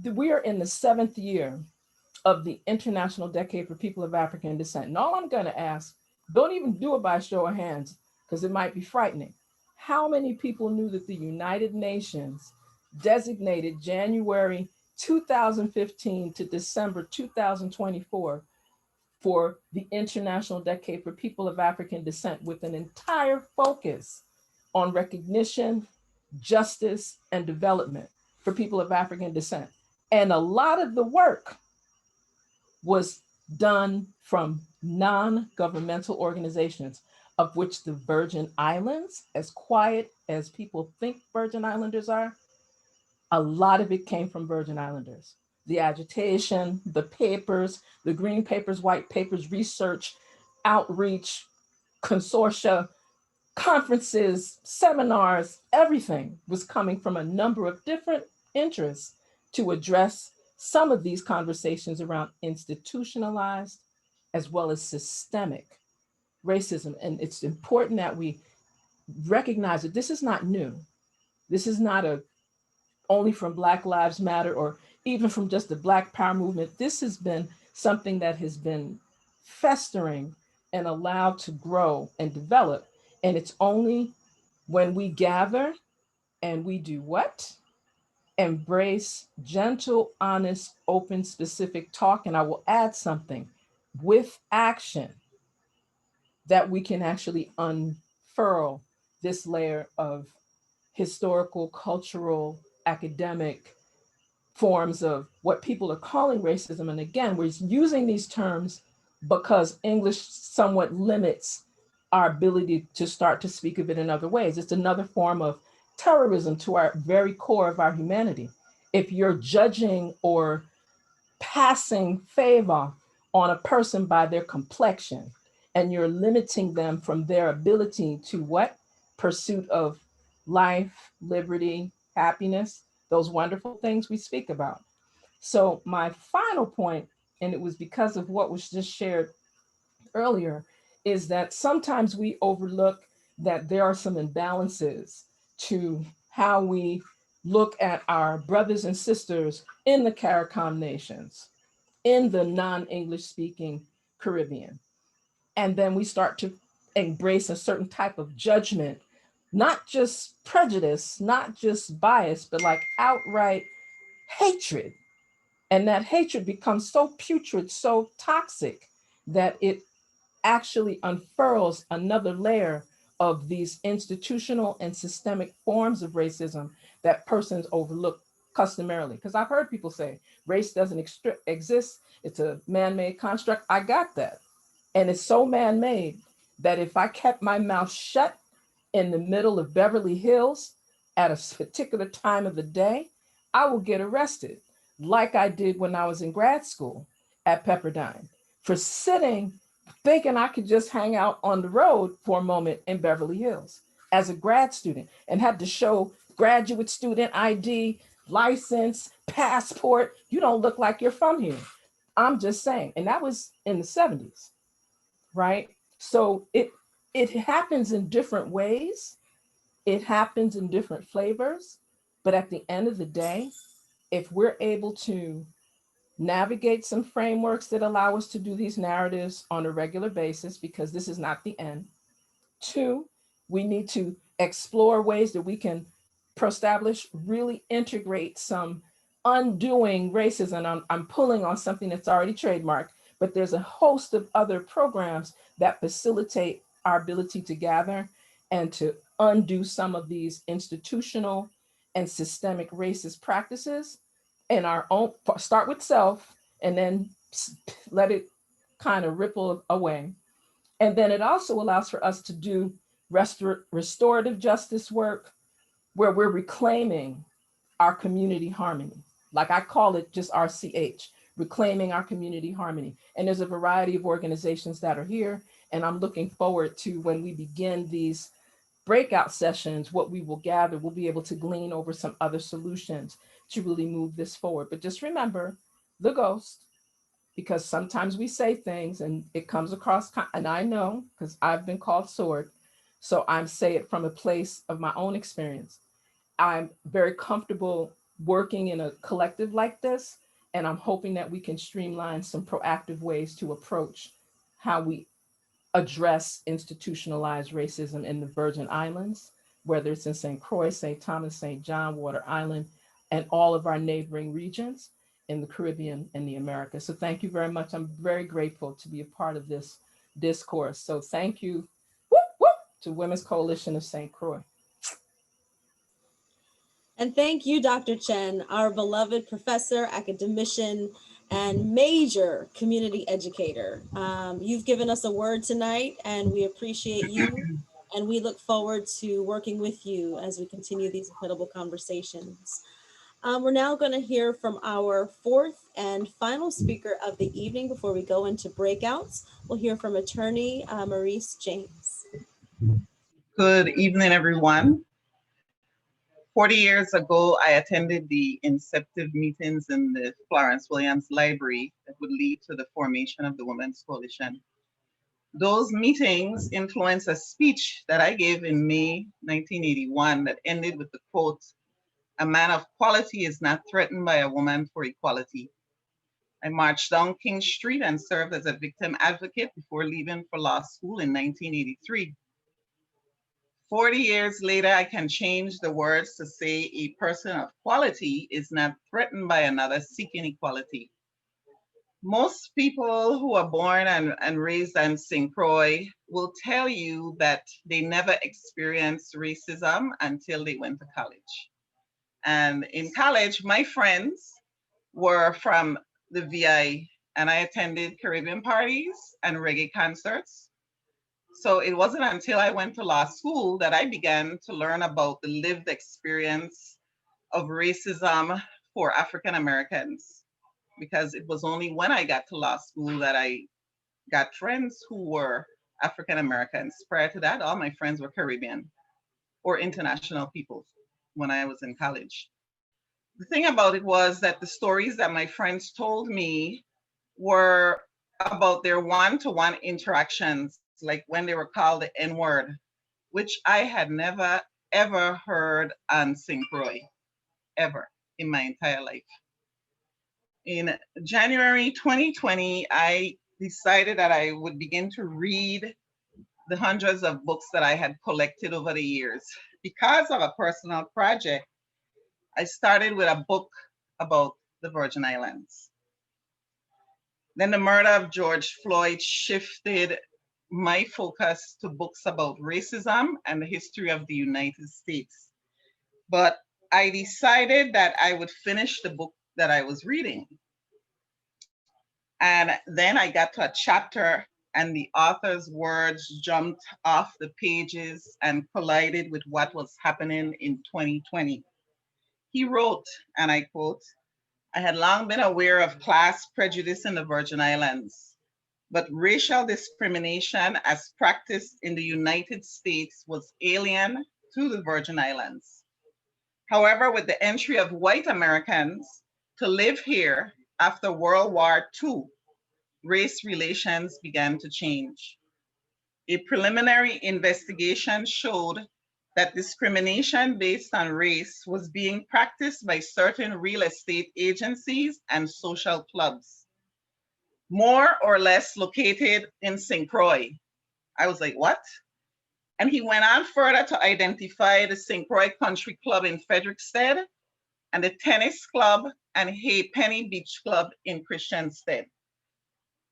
we are in the 7th year of the International Decade for People of African Descent. And all I'm going to ask, don't even do it by a show of hands, because it might be frightening. How many people knew that the United Nations designated January 2015 to December 2024 for the International Decade for People of African Descent, with an entire focus on recognition, justice, and development for people of African descent. And a lot of the work was done from non-governmental organizations, of which the Virgin Islands, as quiet as people think Virgin Islanders are, a lot of it came from Virgin Islanders. The agitation, the papers, the green papers, white papers, research, outreach, consortia, conferences, seminars, everything was coming from a number of different interests to address some of these conversations around institutionalized as well as systemic racism. And it's important that we recognize that this is not new. This is not a only from Black Lives Matter or even from just the Black Power movement. This has been something that has been festering and allowed to grow and develop. And it's only when we gather and we do what? Embrace gentle, honest, open, specific talk. And I will add something with action, that we can actually unfurl this layer of historical, cultural, academic forms of what people are calling racism. And again, we're using these terms because English somewhat limits our ability to start to speak of it in other ways. It's another form of terrorism to our very core of our humanity. If you're judging or passing favor on a person by their complexion, and you're limiting them from their ability to what? Pursuit of life, liberty, happiness, those wonderful things we speak about. So my final point, and it was because of what was just shared earlier, is that sometimes we overlook that there are some imbalances to how we look at our brothers and sisters in the CARICOM nations, in the non-English speaking Caribbean. And then we start to embrace a certain type of judgment, not just prejudice, not just bias, but like outright hatred. And that hatred becomes so putrid, so toxic, that it actually unfurls another layer of these institutional and systemic forms of racism that persons overlook customarily. Because I've heard people say race doesn't exist, it's a man-made construct. I got that. And it's so man-made that if I kept my mouth shut in the middle of Beverly Hills at a particular time of the day, I will get arrested, like I did when I was in grad school at Pepperdine, for sitting thinking I could just hang out on the road for a moment in Beverly Hills as a grad student, and had to show graduate student ID, license, passport. You don't look like you're from here. I'm just saying. And that was in the 70s, right? So it happens in different ways. It happens in different flavors. But at the end of the day, if we're able to navigate some frameworks that allow us to do these narratives on a regular basis, because this is not the end. Two, we need to explore ways that we can establish, really integrate some undoing racism. I'm pulling on something that's already trademarked, but there's a host of other programs that facilitate our ability to gather and to undo some of these institutional and systemic racist practices in our own, start with self, and then let it kind of ripple away. And then it also allows for us to do restorative justice work, where we're reclaiming our community harmony. Like I call it just RCH, reclaiming our community harmony. And there's a variety of organizations that are here. And I'm looking forward to when we begin these breakout sessions, what we will gather, we'll be able to glean over some other solutions to really move this forward. But just remember the ghost, because sometimes we say things and it comes across, and I know because I've been called sword. So I'm saying it from a place of my own experience. I'm very comfortable working in a collective like this, and I'm hoping that we can streamline some proactive ways to approach how we address institutionalized racism in the Virgin Islands, whether it's in St. Croix, St. Thomas, St. John, Water Island, and all of our neighboring regions in the Caribbean and the Americas. So thank you very much. I'm very grateful to be a part of this discourse. So thank you, whoop, whoop, to Women's Coalition of St. Croix. And thank you, Dr. Chen, our beloved professor, academician, and major community educator. You've given us a word tonight, and we appreciate you. And we look forward to working with you as we continue these incredible conversations. We're now going to hear from our fourth and final speaker of the evening before we go into breakouts. We'll hear from attorney Maurice James. Good evening, everyone. 40 years ago, I attended the inceptive meetings in the Florence Williams Library that would lead to the formation of the Women's Coalition. Those meetings influenced a speech that I gave in May 1981 that ended with the quote, "A man of quality is not threatened by a woman for equality." I marched down King Street and served as a victim advocate before leaving for law school in 1983. 40 years later, I can change the words to say a person of quality is not threatened by another seeking equality. Most people who are born and raised in St. Croix will tell you that they never experienced racism until they went to college. And in college, my friends were from the VI, and I attended Caribbean parties and reggae concerts. So it wasn't until I went to law school that I began to learn about the lived experience of racism for African Americans, because it was only when I got to law school that I got friends who were African Americans. Prior to that, all my friends were Caribbean or international people when I was in college. The thing about it was that the stories that my friends told me were about their one-to-one interactions, like when they were called the N-word, which I had never, ever heard on St. Croix, ever in my entire life. In January 2020, I decided that I would begin to read the hundreds of books that I had collected over the years. Because of a personal project, I started with a book about the Virgin Islands. Then the murder of George Floyd shifted my focus to books about racism and the history of the United States. But I decided that I would finish the book that I was reading. And then I got to a chapter and the author's words jumped off the pages and collided with what was happening in 2020. He wrote, and I quote, "I had long been aware of class prejudice in the Virgin Islands, but racial discrimination as practiced in the United States was alien to the Virgin Islands. However, with the entry of white Americans to live here after World War II, race relations began to change. A preliminary investigation showed that discrimination based on race was being practiced by certain real estate agencies and social clubs, more or less located in St. Croix." I was like, what? And he went on further to identify the St. Croix Country Club in Frederickstead and the tennis club and Penny Beach Club in Christiansted.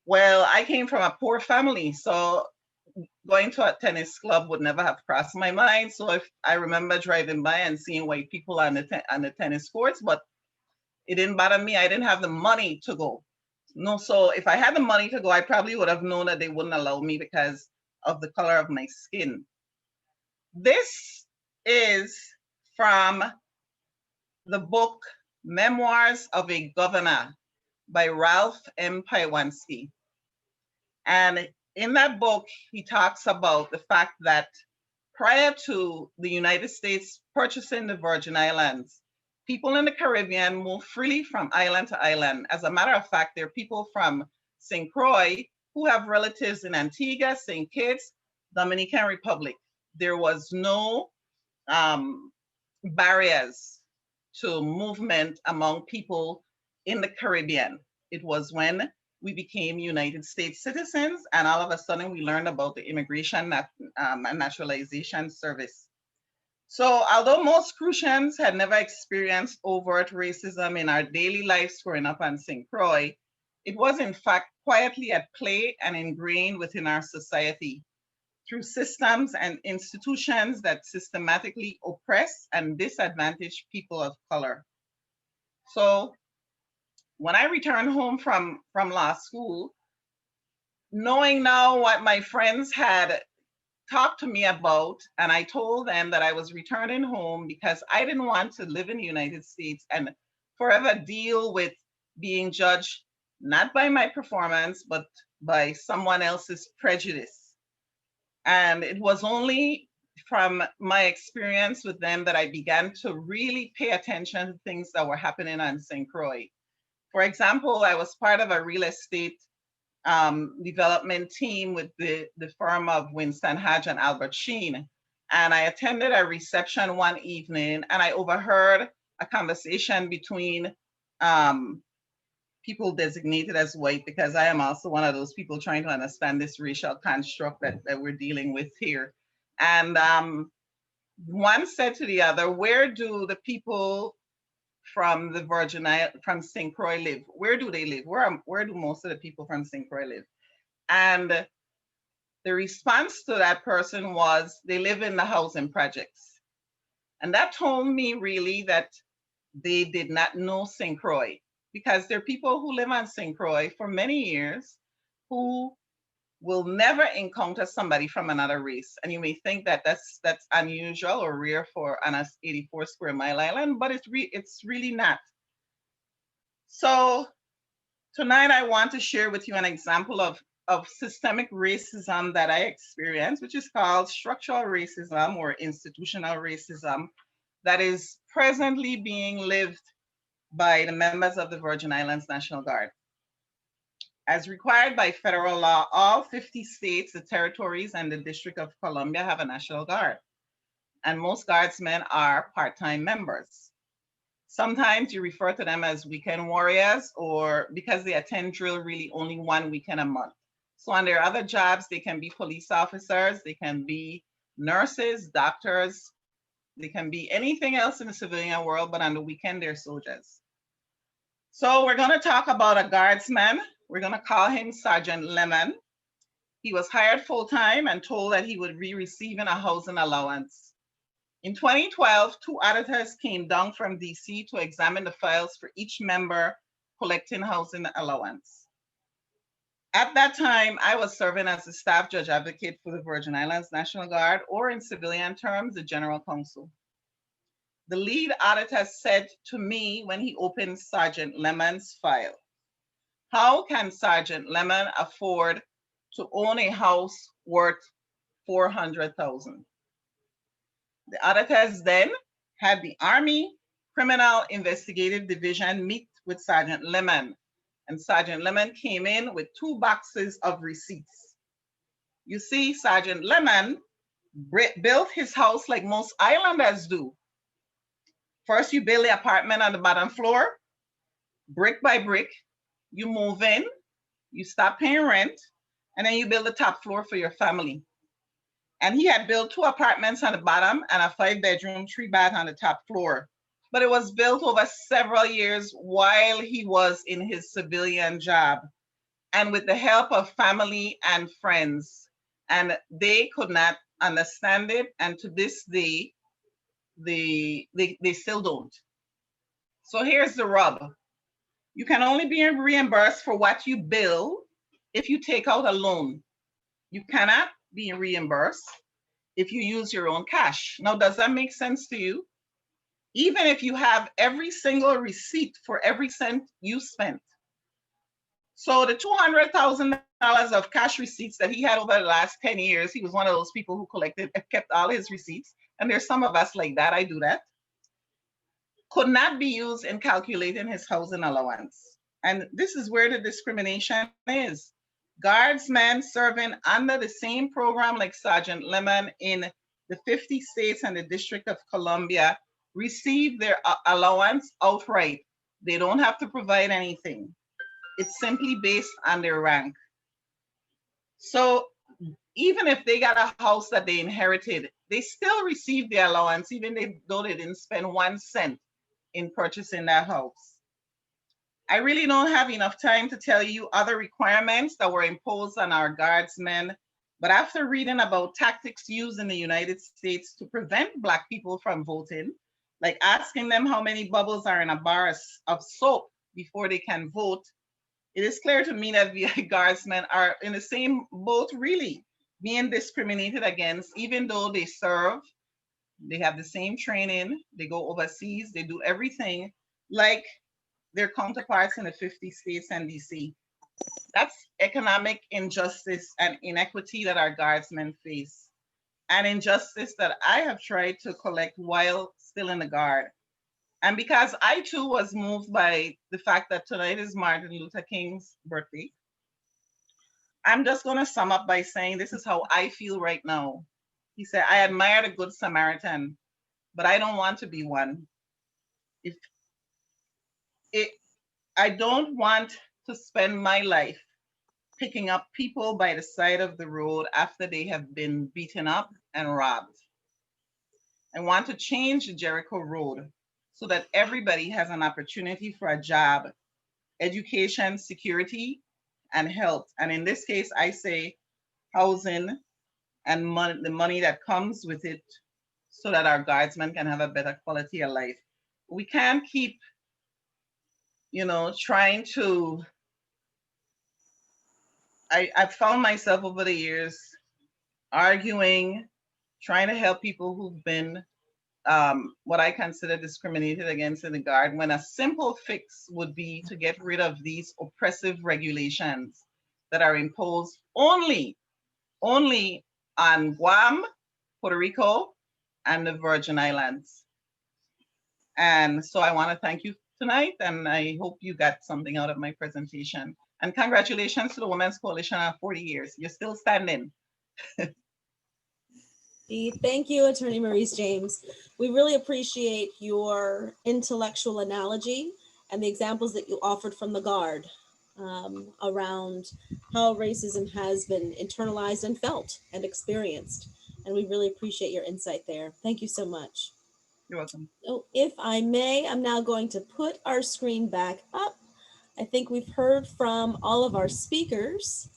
Well, I came from a poor family, so going to a tennis club would never have crossed my mind. So if I remember driving by and seeing white people on the tennis courts, but it didn't bother me. I didn't have the money to go. No, so if I had the money to go, I probably would have known that they wouldn't allow me because of the color of my skin. This is from the book Memoirs of a Governor by Ralph M. Paiwanski. And in that book, he talks about the fact that prior to the United States purchasing the Virgin Islands, people in the Caribbean move freely from island to island. As a matter of fact, there are people from St. Croix who have relatives in Antigua, St. Kitts, Dominican Republic. There was no barriers to movement among people in the Caribbean. It was when we became United States citizens, and all of a sudden we learned about the Immigration and Naturalization Service. So although most Crucians had never experienced overt racism in our daily lives growing up on St. Croix, it was in fact quietly at play and ingrained within our society through systems and institutions that systematically oppress and disadvantage people of color. So when I returned home from law school, knowing now what my friends had talked to me about, and I told them that I was returning home because I didn't want to live in the United States and forever deal with being judged not by my performance, but by someone else's prejudice. And it was only from my experience with them that I began to really pay attention to things that were happening on St. Croix. For example, I was part of a real estate development team with the firm of Winston Hadge and Albert Sheen. And I attended a reception one evening and I overheard a conversation between people designated as white, because I am also one of those people trying to understand this racial construct that we're dealing with here. And one said to the other, where do the people from the Virgin Islands, from St. Croix live? Where do they live? Where do most of the people from St. Croix live? And the response to that person was, they live in the housing projects. And that told me really that they did not know St. Croix, because there are people who live on St. Croix for many years who will never encounter somebody from another race. And you may think that that's unusual or rare for an 84 square mile island, but it's really not. So tonight I want to share with you an example of systemic racism that I experienced, which is called structural racism or institutional racism, that is presently being lived by the members of the Virgin Islands National Guard. As required by federal law, all 50 states, the territories, and the District of Columbia have a National Guard. And most guardsmen are part-time members. Sometimes you refer to them as weekend warriors, or because they attend drill really only one weekend a month. So on their other jobs, they can be police officers, they can be nurses, doctors, they can be anything else in the civilian world, but on the weekend, they're soldiers. So we're gonna talk about a guardsman. We're gonna call him Sergeant Lemon. He was hired full-time and told that he would be receiving a housing allowance. In 2012, 2 auditors came down from DC to examine the files for each member collecting housing allowance. At that time, I was serving as a staff judge advocate for the Virgin Islands National Guard, or in civilian terms, the General Counsel. The lead auditor said to me when he opened Sergeant Lemon's file, "How can Sergeant Lemon afford to own a house worth $400,000? The auditors then had the Army Criminal Investigative Division meet with Sergeant Lemon, and Sergeant Lemon came in with 2 boxes of receipts. You see, Sergeant Lemon built his house like most islanders do. First, you build the apartment on the bottom floor, brick by brick. You move in, you stop paying rent, and then you build the top floor for your family. And he had built 2 apartments on the bottom and a 5-bedroom, 3-bath on the top floor. But it was built over several years while he was in his civilian job and with the help of family and friends. And they could not understand it. And to this day, they still don't. So here's the rub. You can only be reimbursed for what you bill if you take out a loan. You cannot be reimbursed if you use your own cash. Now, does that make sense to you? Even if you have every single receipt for every cent you spent. So the $200,000 of cash receipts that he had over the last 10 years, he was one of those people who kept all his receipts. And there's some of us like that, I do that. Could not be used in calculating his housing allowance. And this is where the discrimination is. Guardsmen serving under the same program like Sergeant Lemon in the 50 states and the District of Columbia receive their allowance outright. They don't have to provide anything. It's simply based on their rank. So even if they got a house that they inherited, they still receive the allowance, even though they didn't spend 1 cent in purchasing that house. I really don't have enough time to tell you other requirements that were imposed on our guardsmen, but after reading about tactics used in the United States to prevent Black people from voting, like asking them how many bubbles are in a bar of soap before they can vote, it is clear to me that VI guardsmen are in the same boat, really, being discriminated against, even though they serve, they have the same training, they go overseas, they do everything like their counterparts in the 50 states and DC. That's economic injustice and inequity that our guardsmen face, an injustice that I have tried to collect while still in the Guard. And because I too was moved by the fact that tonight is Martin Luther King's birthday, I'm just going to sum up by saying this is how I feel right now. He said, I admire the Good Samaritan, but I don't want to be one. I don't want to spend my life picking up people by the side of the road after they have been beaten up and robbed. I want to change the Jericho Road so that everybody has an opportunity for a job, education, security, and health. And in this case, I say housing and the money that comes with it so that our guardsmen can have a better quality of life. We can't keep, trying to, I've found myself over the years arguing, trying to help people who've been what I consider discriminated against in the Guard, when a simple fix would be to get rid of these oppressive regulations that are imposed only on Guam, Puerto Rico, and the Virgin Islands. And so I want to thank you tonight, and I hope you got something out of my presentation. And congratulations to the Women's Coalition on 40 years. You're still standing. Thank you, Attorney Maurice James. We really appreciate your intellectual analogy and the examples that you offered from the Guard around how racism has been internalized and felt and experienced. And we really appreciate your insight there. Thank you so much. You're welcome. So if I may, I'm now going to put our screen back up. I think we've heard from all of our speakers.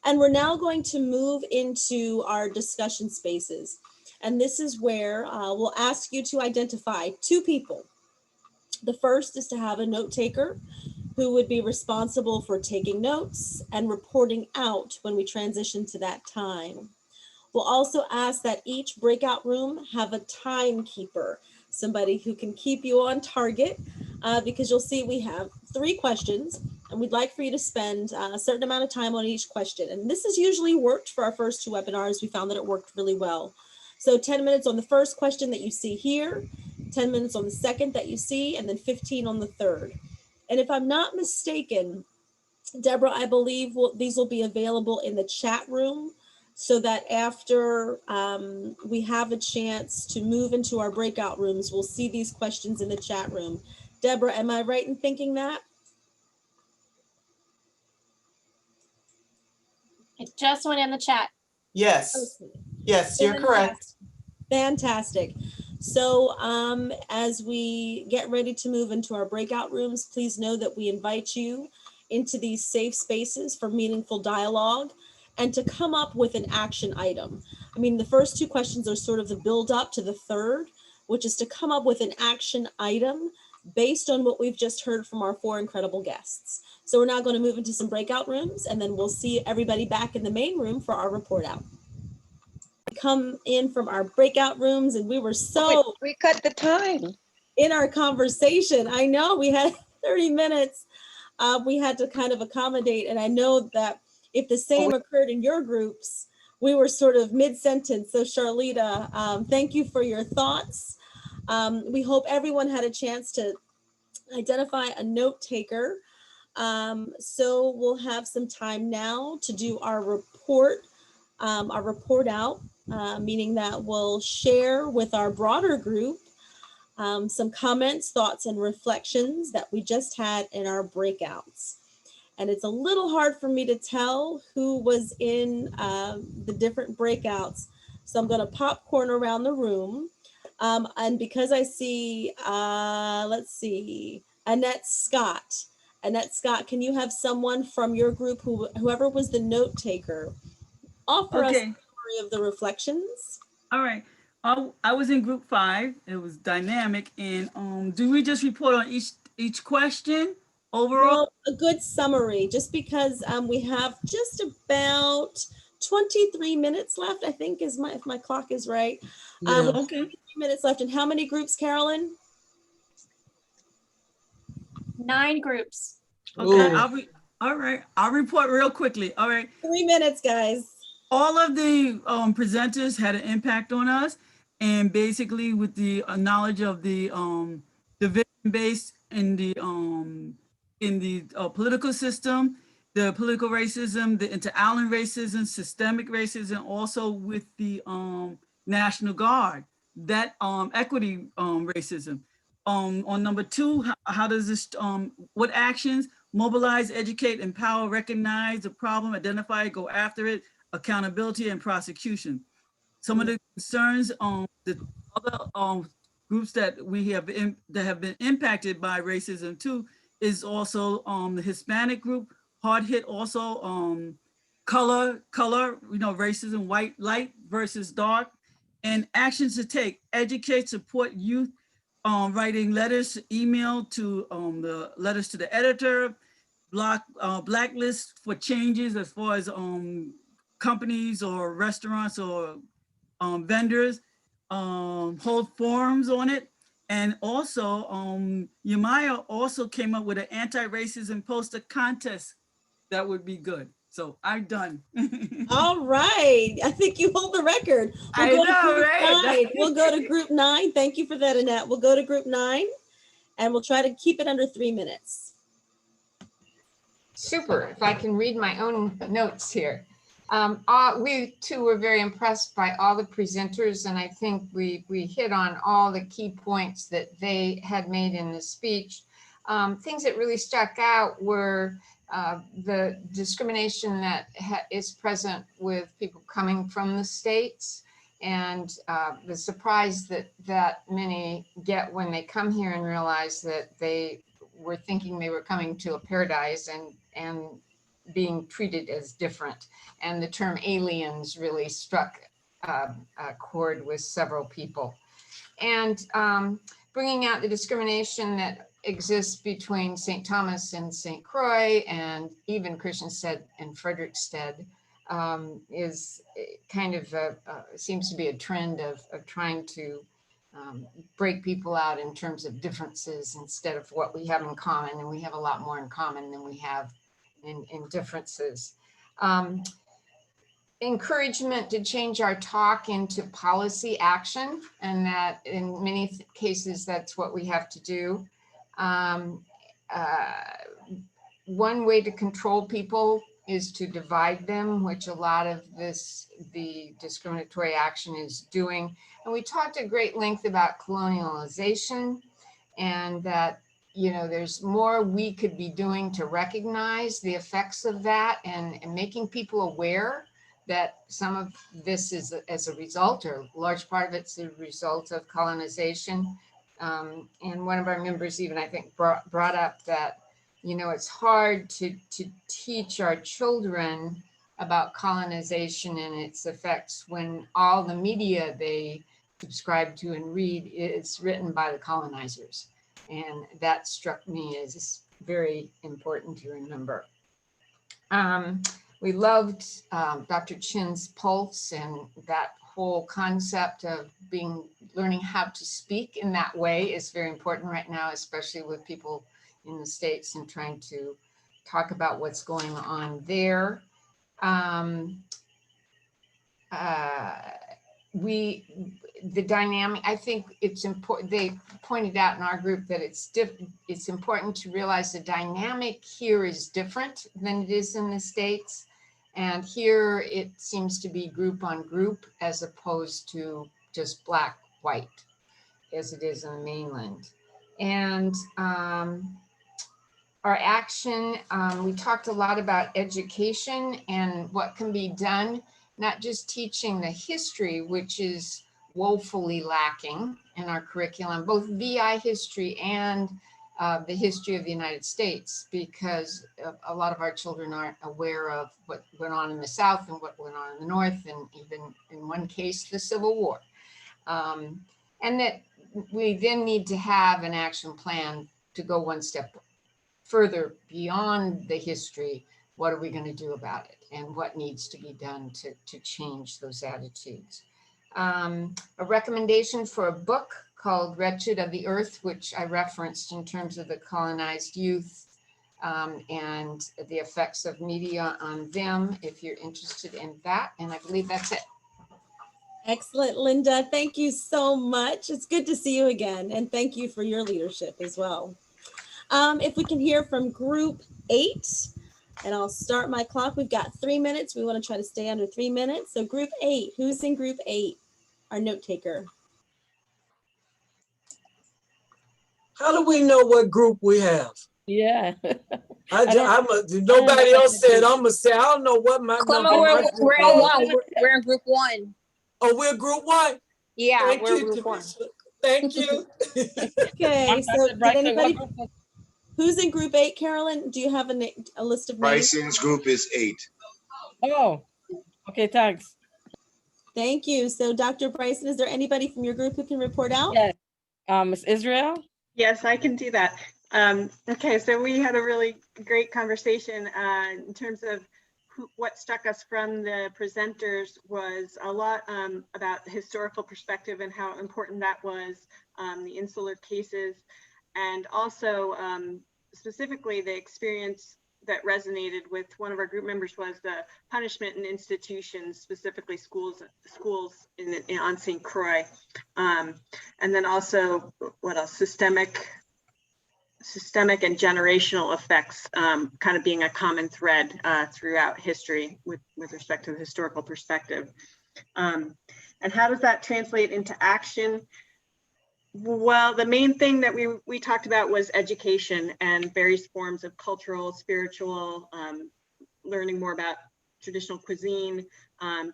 And we're now going to move into our discussion spaces. And this is where we'll ask you to identify 2 people. The first is to have a note taker who would be responsible for taking notes and reporting out when we transition to that time. We'll also ask that each breakout room have a timekeeper, somebody who can keep you on target, because you'll see we have 3 questions and we'd like for you to spend a certain amount of time on each question. And this has usually worked for our first 2 webinars. We found that it worked really well. So 10 minutes on the first question that you see here, 10 minutes on the second that you see, and then 15 on the third. And if I'm not mistaken, Deborah, I believe these will be available in the chat room so that after we have a chance to move into our breakout rooms, we'll see these questions in the chat room. Deborah, am I right in thinking that? It just went in the chat. Yes. Okay. Yes, you're correct. Fantastic. So as we get ready to move into our breakout rooms, please know that we invite you into these safe spaces for meaningful dialogue and to come up with an action item. I mean, the first 2 questions are sort of the build up to the third, which is to come up with an action item based on what we've just heard from our 4 incredible guests. So we're now going to move into some breakout rooms, and then we'll see everybody back in the main room for our report out. Come in from our breakout rooms, and we were so we cut the time in our conversation. I know we had 30 minutes. We had to kind of accommodate, and I know that if the same occurred in your groups, we were sort of mid-sentence. So Charlita, thank you for your thoughts. We hope everyone had a chance to identify a note taker. So we'll have some time now to do our report out, meaning that we'll share with our broader group some comments, thoughts, and reflections that we just had in our breakouts. and it's a little hard for me to tell who was in the different breakouts. So I'm going to popcorn around the room. And because I see, let's see, Annette Scott. Annette Scott, can you have someone from your group, whoever was the note taker, offer us a Okay, summary of the reflections? all right. I was in group 5. It was dynamic. And do we just report on each question overall? No, a good summary, just because we have just about 23 minutes left, I think, is if my clock is right. Yeah. With Okay. 23 minutes left. And how many groups, Carolyn? 9 groups. Okay. Ooh. All right. I'll report real quickly. All right. 3 minutes, guys. All of the presenters had an impact on us, and basically with the knowledge of the division base in the political system, the political racism, the inter-island racism, systemic racism, also with the National Guard, that equity racism. On number 2, how does this what actions mobilize, educate, empower, recognize the problem, identify it, go after it, accountability, and prosecution. Some of the concerns the other groups that have been impacted by racism too is also the Hispanic group, hard hit, also color, racism, white, light versus dark, and actions to take: educate, support youth, writing letters, email to the letters to the editor, blacklist for changes as far as companies or restaurants or vendors, hold forums on it. And also, Yamaya also came up with an anti-racism poster contest that would be good. So I'm done. All right. I think you hold the record. I We'll go know, to group right? 9. We'll go to group 9. Thank you for that, Annette. We'll go to group 9, and we'll try to keep it under 3 minutes. Super. If I can read my own notes here. We too were very impressed by all the presenters, and I think we hit on all the key points that they had made in the speech. Things that really stuck out were the discrimination that is present with people coming from the states, and the surprise that many get when they come here and realize that they were thinking they were coming to a paradise and being treated as different. And the term aliens really struck a chord with several people. And bringing out the discrimination that exists between St. Thomas and St. Croix, and even Christiansted and Frederiksted, is kind of seems to be a trend of trying to break people out in terms of differences instead of what we have in common. And we have a lot more in common than we have in differences. Encouragement to change our talk into policy action, and that in many cases that's what we have to do. One way to control people is to divide them, which a lot of the discriminatory action is doing. And we talked at great length about colonialization, and that there's more we could be doing to recognize the effects of that, and making people aware that some of this is as a result, or a large part of it's a result of colonization. And one of our members even, I think, brought up that, it's hard to teach our children about colonization and its effects when all the media they subscribe to and read is written by the colonizers. And that struck me as very important to remember. We loved Dr. Chin's pulse, and that whole concept of learning how to speak in that way is very important right now, especially with people in the States and trying to talk about what's going on there. The dynamic, I think it's important. They pointed out in our group that it's important to realize the dynamic here is different than it is in the States. And here it seems to be group on group as opposed to just black, white, as it is in the mainland. And our action, we talked a lot about education and what can be done, not just teaching the history, which is woefully lacking in our curriculum, both VI history and the history of the United States, because a lot of our children aren't aware of what went on in the South and what went on in the North, and even in one case, the Civil War. And that we then need to have an action plan to go one step further beyond the history. What are we going to do about it? And what needs to be done to change those attitudes? A recommendation for a book called Wretched of the Earth, which I referenced in terms of the colonized youth and the effects of media on them, if you're interested in that. And I believe that's it. Excellent, Linda. Thank you so much. It's good to see you again. And thank you for your leadership as well. If we can hear from group 8, and I'll start my clock. We've got 3 minutes. We want to try to stay under 3 minutes. So group 8, who's in group 8? Our note taker. How do we know what group we have? Yeah. Nobody else said. I'm gonna say I don't know what my number. We're in one. We're in group 1. Oh, we're group 1. Yeah, Thank we're you, group 1. Thank you. Okay, so did anybody, who's in group 8, Carolyn? Do you have a list of names? Bryson's group is 8. Oh, okay, thanks. Thank you. So Dr. Bryson, is there anybody from your group who can report out? Yes. Ms. Israel? Yes, I can do that. Okay, so we had a really great conversation in terms of what struck us from the presenters was a lot about the historical perspective and how important that was, the insular cases, and also specifically the experience that resonated with one of our group members was the punishment in institutions, specifically schools on St. Croix. And then also, what else, systemic and generational effects kind of being a common thread throughout history with respect to the historical perspective. And how does that translate into action? Well, the main thing that we talked about was education and various forms of cultural, spiritual, learning more about traditional cuisine,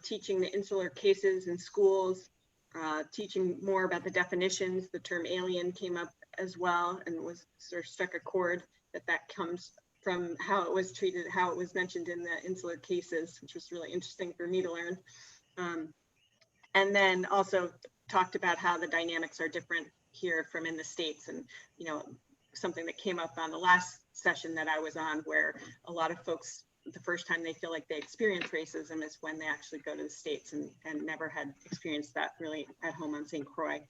teaching the insular cases in schools, teaching more about the definitions. The term alien came up as well and was sort of struck a chord that comes from how it was treated, how it was mentioned in the insular cases, which was really interesting for me to learn. And then also talked about how the dynamics are different here from in the States, and something that came up on the last session that I was on, where a lot of folks, the first time they feel like they experience racism is when they actually go to the States and never had experienced that really at home on St. Croix.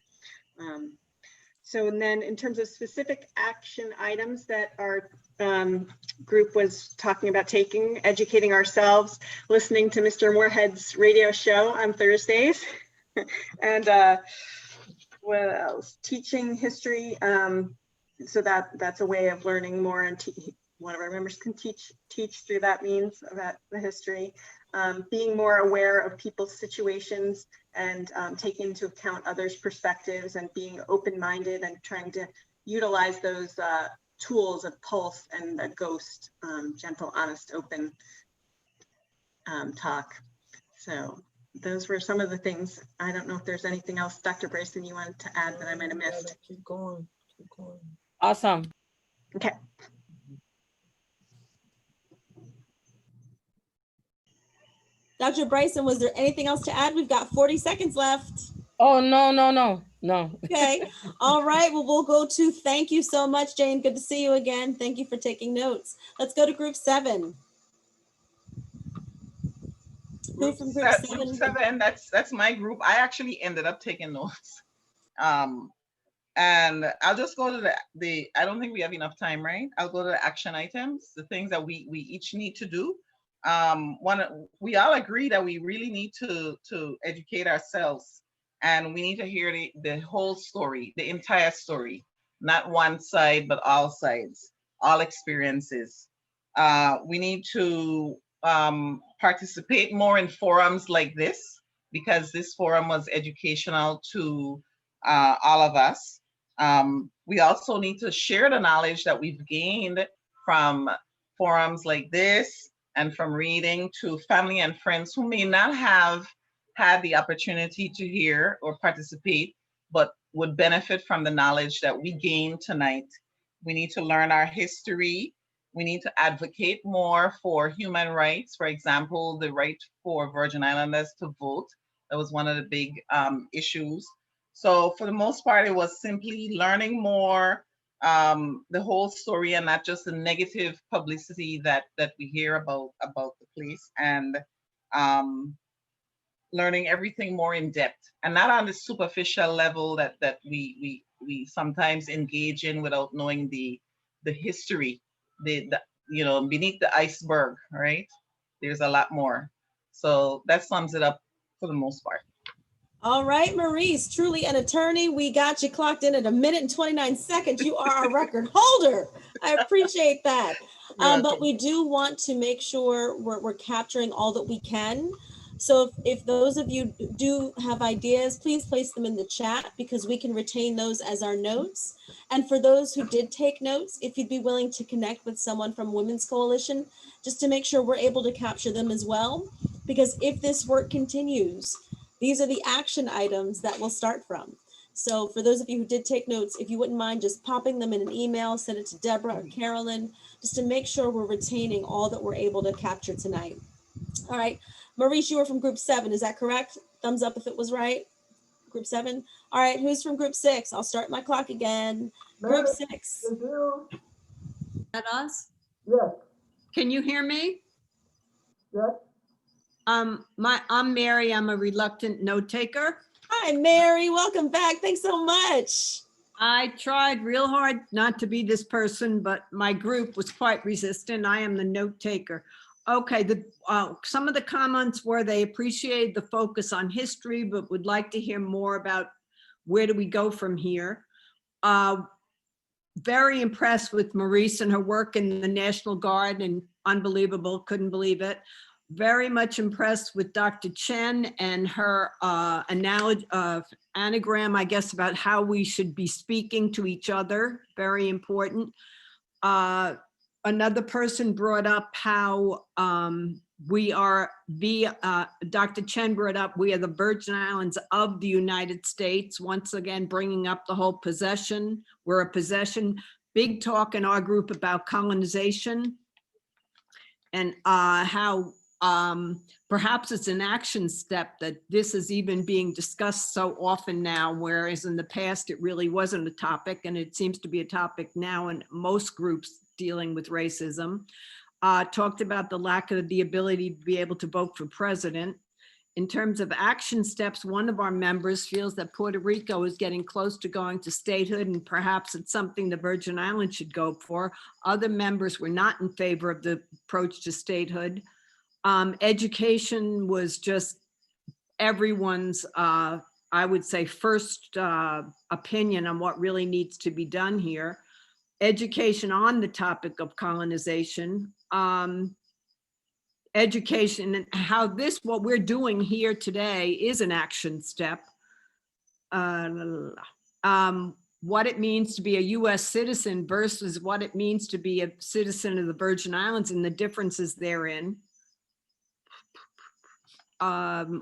So and then in terms of specific action items that our group was talking about taking, educating ourselves, listening to Mr. Moorhead's radio show on Thursdays, and what else? Teaching history. So that's a way of learning more, and one of our members can teach through that means about the history. Being more aware of people's situations and taking into account others' perspectives, and being open-minded and trying to utilize those tools of pulse and the ghost, gentle, honest, open talk. So those were some of the things. I don't know if there's anything else, Dr. Bryson, you wanted to add that I might have missed. Keep going. Awesome. Okay. Dr. Bryson, was there anything else to add? We've got 40 seconds left. Oh, no. Okay. All right. Well, we'll go to, thank you so much, Jane. Good to see you again. Thank you for taking notes. Let's go to group 7. Who from group 7? Group 7, that's my group. I actually ended up taking notes. And I'll just go to the I don't think we have enough time, right? I'll go to the action items, the things that we each need to do. We all agree that we really need to educate ourselves, and we need to hear the whole story, the entire story, not one side, but all sides, all experiences. We need to participate more in forums like this, because this forum was educational to all of us. We also need to share the knowledge that we've gained from forums like this and from reading to family and friends who may not have had the opportunity to hear or participate, but would benefit from the knowledge that we gained tonight. We need to learn our history. We need to advocate more for human rights. For example, the right for Virgin Islanders to vote. That was one of the big issues. So for the most part, it was simply learning more, the whole story, and not just the negative publicity that we hear about the place, and learning everything more in depth, and not on the superficial level that we sometimes engage in without knowing the history, the beneath the iceberg, right? There's a lot more. So that sums it up for the most part. All right, Maurice, truly an attorney. We got you clocked in at 1 minute and 29 seconds. You are our record holder. I appreciate that. But we do want to make sure we're capturing all that we can. So if those of you do have ideas, please place them in the chat, because we can retain those as our notes. And for those who did take notes, if you'd be willing to connect with someone from Women's Coalition, just to make sure we're able to capture them as well. Because if this work continues, these are the action items that we'll start from. So for those of you who did take notes, if you wouldn't mind just popping them in an email, send it to Deborah or Carolyn, just to make sure we're retaining all that we're able to capture tonight. All right, Maurice, you were from group 7, is that correct? Thumbs up if it was right. Group 7. All right, who's from group 6? I'll start my clock again. Group 6. That us? Yes. Can you hear me? Yes. I'm Mary. I'm a reluctant note taker. Hi, Mary. Welcome back. Thanks so much. I tried real hard not to be this person, but my group was quite resistant. I am the note taker. Okay, some of the comments were they appreciate the focus on history, but would like to hear more about where do we go from here. Very impressed with Maurice and her work in the National Guard, and unbelievable, couldn't believe it. Very much impressed with Dr. Chen and her anagram, I guess, about how we should be speaking to each other. Very important. Another person brought up how Dr. Chen brought up, we are the Virgin Islands of the United States. Once again, bringing up the whole possession. We're a possession. Big talk in our group about colonization, and how perhaps it's an action step that this is even being discussed so often now, whereas in the past it really wasn't a topic, and it seems to be a topic now in most groups dealing with racism. Talked about the lack of the ability to be able to vote for president. In terms of action steps, one of our members feels that Puerto Rico is getting close to going to statehood, and perhaps it's something the Virgin Islands should go for. Other members were not in favor of the approach to statehood. Education was just everyone's, I would say, first opinion on what really needs to be done here. Education on the topic of colonization, education, and how what we're doing here today is an action step. What it means to be a US citizen versus what it means to be a citizen of the Virgin Islands and the differences therein.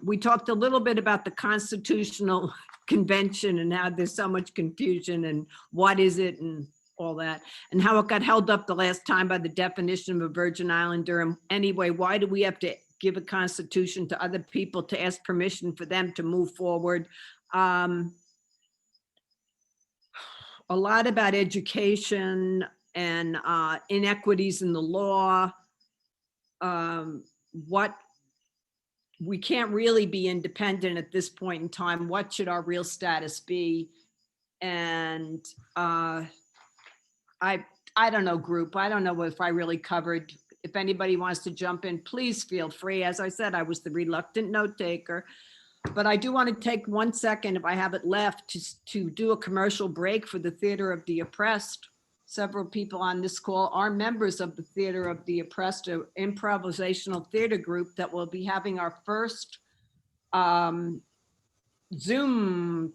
We talked a little bit about the Constitutional Convention and how there's so much confusion and what is it and all that, and how it got held up the last time by the definition of a Virgin Islander. And anyway, why do we have to give a constitution to other people to ask permission for them to move forward? A lot about education and inequities in the law. What we can't really be independent at this point in time. What should our real status be? And I don't know, group. I don't know if I really covered. If anybody wants to jump in, please feel free. As I said, I was the reluctant note taker, but I do want to take 1 second, if I have it left, to do a commercial break for the Theater of the Oppressed. Several people on this call are members of the Theater of the Oppressed, an improvisational theater group that will be having our first Zoom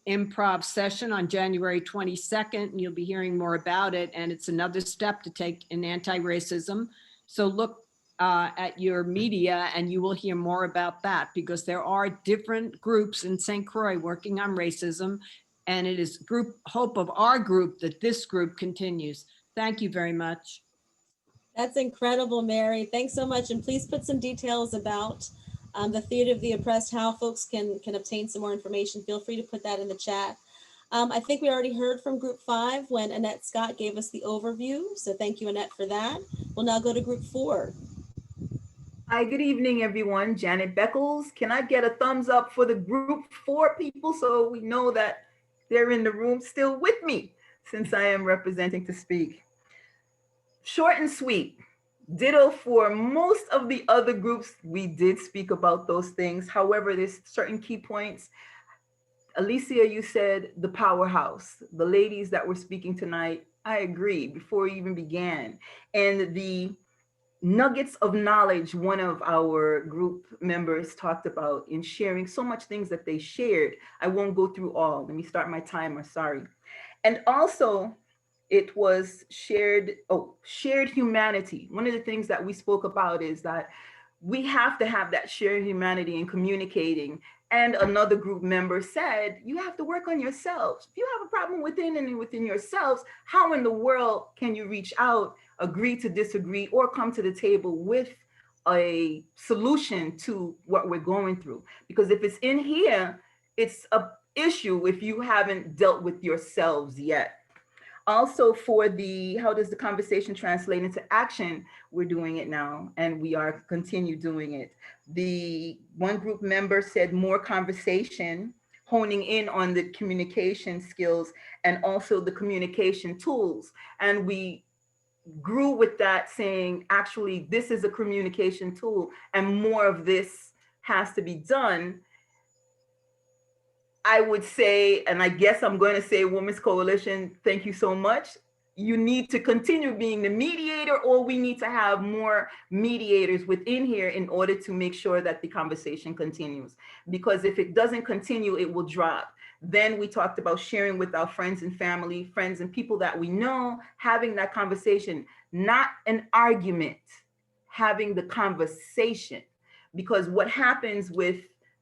improv session on January 22nd, and you'll be hearing more about it. And it's another step to take in anti-racism. So look at your media and you will hear more about that, because there are different groups in St. Croix working on racism. And it is hope of our group that this group continues. Thank you very much. That's incredible, Mary. Thanks so much. And please put some details about the Theater of the Oppressed, how folks can obtain some more information. Feel free to put that in the chat. I think we already heard from Group 5 when Annette Scott gave us the overview. So thank you, Annette, for that. We'll now go to Group 4. Hi, good evening, everyone. Janet Beckles. Can I get a thumbs up for the Group 4 people so we know that they're in the room still with me, since I am representing to speak? Short and sweet. Ditto for most of the other groups. We did speak about those things. However, there's certain key points. Alicia, you said the powerhouse. The ladies that were speaking tonight, I agree before we even began. And the nuggets of knowledge one of our group members talked about in sharing so much things that they shared. I won't go through all. Let me start my timer, sorry. And also, it was shared humanity. One of the things that we spoke about is that we have to have that shared humanity in communicating. And another group member said, you have to work on yourselves. If you have a problem within yourselves, how in the world can you reach out, agree to disagree, or come to the table with a solution to what we're going through? Because if it's in here, it's an issue if you haven't dealt with yourselves yet. Also, for the how does the conversation translate into action, we're doing it now and we are continue doing it. The one group member said more conversation, honing in on the communication skills and also the communication tools. And we grew with that, saying, actually, this is a communication tool and more of this has to be done. I would say, and I guess I'm going to say, Women's Coalition, thank you so much. You need to continue being the mediator, or we need to have more mediators within here in order to make sure that the conversation continues. Because if it doesn't continue, it will drop. Then we talked about sharing with our friends and family, friends and people that we know, having that conversation, not an argument, having the conversation. Because what happens with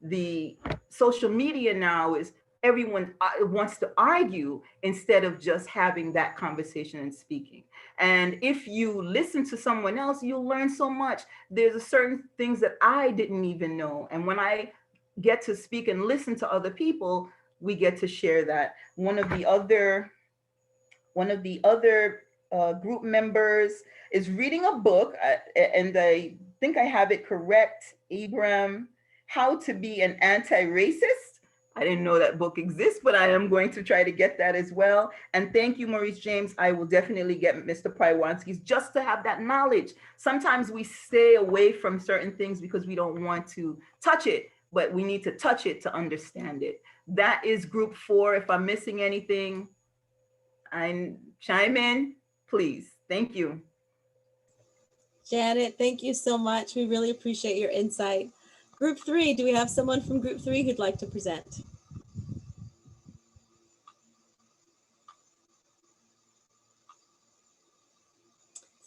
the social media now is everyone wants to argue instead of just having that conversation and speaking. And if you listen to someone else, you'll learn so much. There's a certain things that I didn't even know. And when I get to speak and listen to other people, we get to share that. One of the other group members is reading a book, and I think I have it correct, Ibram, How to Be an Anti-Racist. I didn't know that book exists, but I am going to try to get that as well. And thank you, Maurice James. I will definitely get Mr. Prywanski's just to have that knowledge. Sometimes we stay away from certain things because we don't want to touch it, but we need to touch it to understand it. That is group 4. If I'm missing anything, chime in, please. Thank you. Janet, thank you so much. We really appreciate your insight. Group 3, do we have someone from Group 3 who'd like to present? Does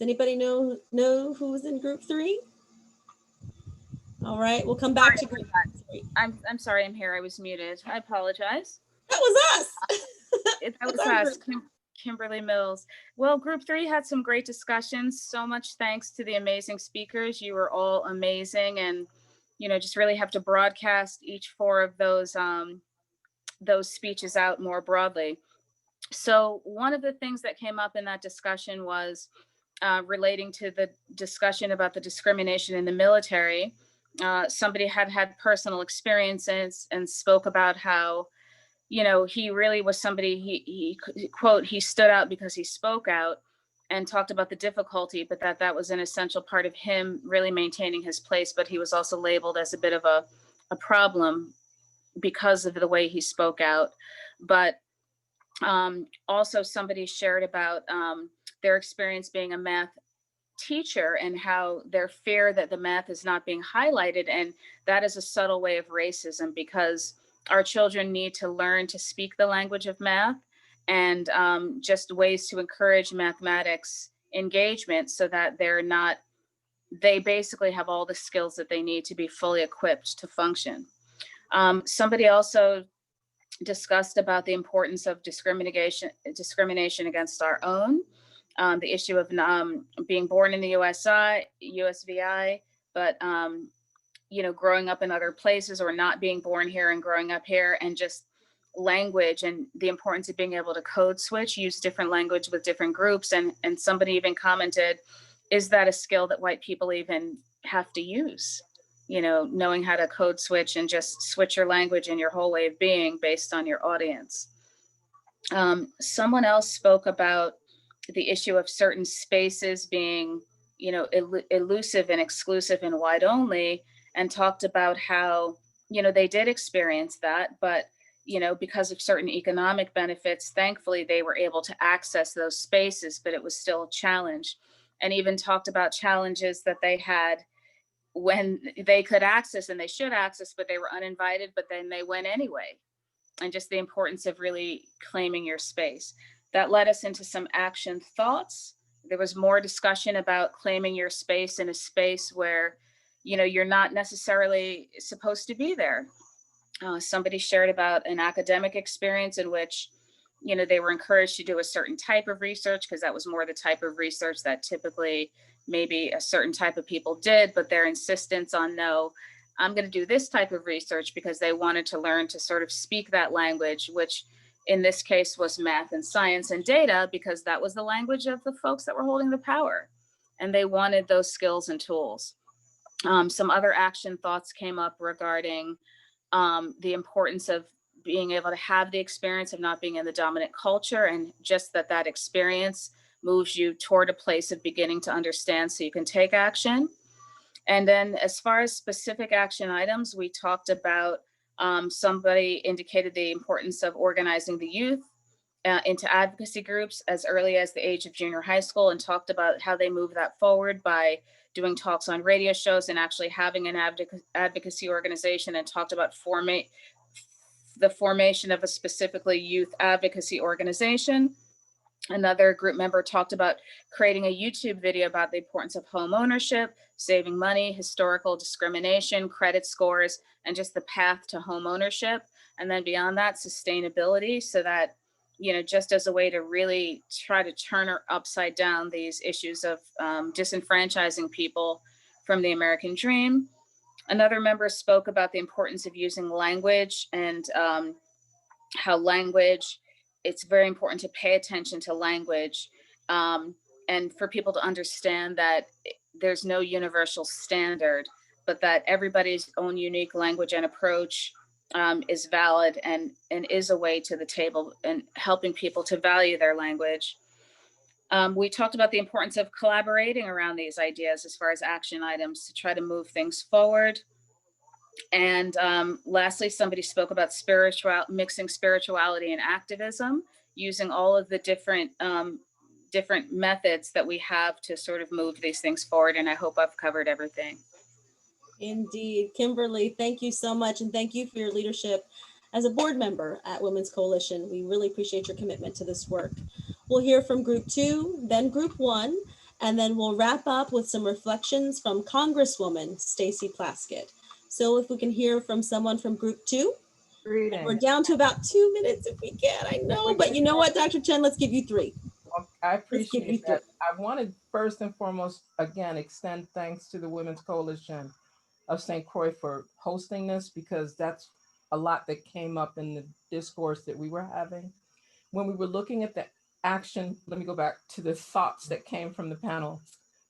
anybody know who's in Group 3? All right, we'll come back to Group 3. I'm sorry, I'm here. I was muted. I apologize. That was us. That was us, Kimberly Mills. Well, Group 3 had some great discussions. So much thanks to the amazing speakers. You were all amazing, and just really have to broadcast each 4 of those speeches out more broadly. So one of the things that came up in that discussion was relating to the discussion about the discrimination in the military. Somebody had personal experiences and spoke about how, he really was somebody, he quote, he stood out because he spoke out, and talked about the difficulty, but that was an essential part of him really maintaining his place. But he was also labeled as a bit of a problem because of the way he spoke out. But also somebody shared about their experience being a math teacher and how their fear that the math is not being highlighted. And that is a subtle way of racism, because our children need to learn to speak the language of math, and just ways to encourage mathematics engagement so that they basically have all the skills that they need to be fully equipped to function. Somebody also discussed about the importance of discrimination against our own, the issue of being born in the USVI, but growing up in other places, or not being born here and growing up here, and just language and the importance of being able to code switch, use different language with different groups. And somebody even commented, is that a skill that white people even have to use? Knowing how to code switch and just switch your language and your whole way of being based on your audience. Someone else spoke about the issue of certain spaces being, elusive and exclusive and white only, and talked about how, they did experience that, but, because of certain economic benefits, thankfully they were able to access those spaces, but it was still a challenge. And even talked about challenges that they had when they could access and they should access, but they were uninvited, but then they went anyway. And just the importance of really claiming your space. That led us into some action thoughts. There was more discussion about claiming your space in a space where, you're not necessarily supposed to be there. Somebody shared about an academic experience in which, they were encouraged to do a certain type of research because that was more the type of research that typically maybe a certain type of people did, but their insistence on, no, I'm going to do this type of research, because they wanted to learn to sort of speak that language, which in this case was math and science and data, because that was the language of the folks that were holding the power. And they wanted those skills and tools. Some other action thoughts came up regarding the importance of being able to have the experience of not being in the dominant culture, and just that experience moves you toward a place of beginning to understand so you can take action. And then as far as specific action items, we talked about, somebody indicated the importance of organizing the youth into advocacy groups as early as the age of junior high school, and talked about how they move that forward by doing talks on radio shows and actually having an advocacy organization, and talked about the formation of a specifically youth advocacy organization. Another group member talked about creating a YouTube video about the importance of home ownership, saving money, historical discrimination, credit scores, and just the path to home ownership. And then beyond that, sustainability, so that, just as a way to really try to turn upside down these issues of disenfranchising people from the American dream. Another member spoke about the importance of using language, and how language, it's very important to pay attention to language, and for people to understand that there's no universal standard, but that everybody's own unique language and approach is valid, and is a way to the table, and helping people to value their language. We talked about the importance of collaborating around these ideas as far as action items to try to move things forward. And lastly, somebody spoke about mixing spirituality and activism, using all of the different methods that we have to sort of move these things forward. And I hope I've covered everything. Indeed. Kimberly, thank you so much. And thank you for your leadership as a board member at Women's Coalition. We really appreciate your commitment to this work. We'll hear from Group 2, then Group 1, and then we'll wrap up with some reflections from Congresswoman Stacey Plaskett. So if we can hear from someone from Group 2. We're down to about 2 minutes if we can. I know, but you know what, Dr. Chen, let's give you 3. I appreciate that. I wanted first and foremost, again, extend thanks to the Women's Coalition of St. Croix for hosting this, because that's a lot that came up in the discourse that we were having. When we were looking at the action, let me go back to the thoughts that came from the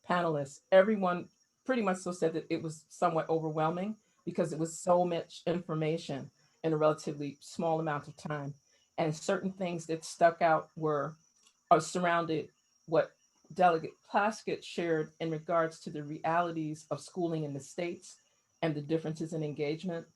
panelists. Everyone pretty much so said that it was somewhat overwhelming, because it was so much information in a relatively small amount of time. And certain things that stuck out surrounded what Delegate Plaskett shared in regards to the realities of schooling in the States and the differences in engagement.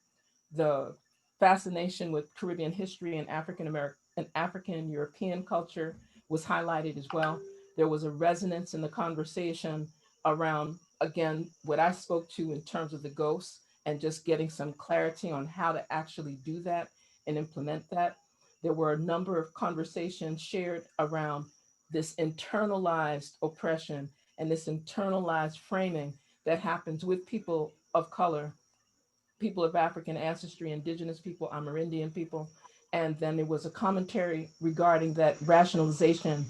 The fascination with Caribbean history and African European culture was highlighted as well. There was a resonance in the conversation around, again, what I spoke to in terms of the ghosts and just getting some clarity on how to actually do that and implement that. There were a number of conversations shared around this internalized oppression and this internalized framing that happens with people of color, people of African ancestry, indigenous people, Amerindian people. And then there was a commentary regarding that rationalization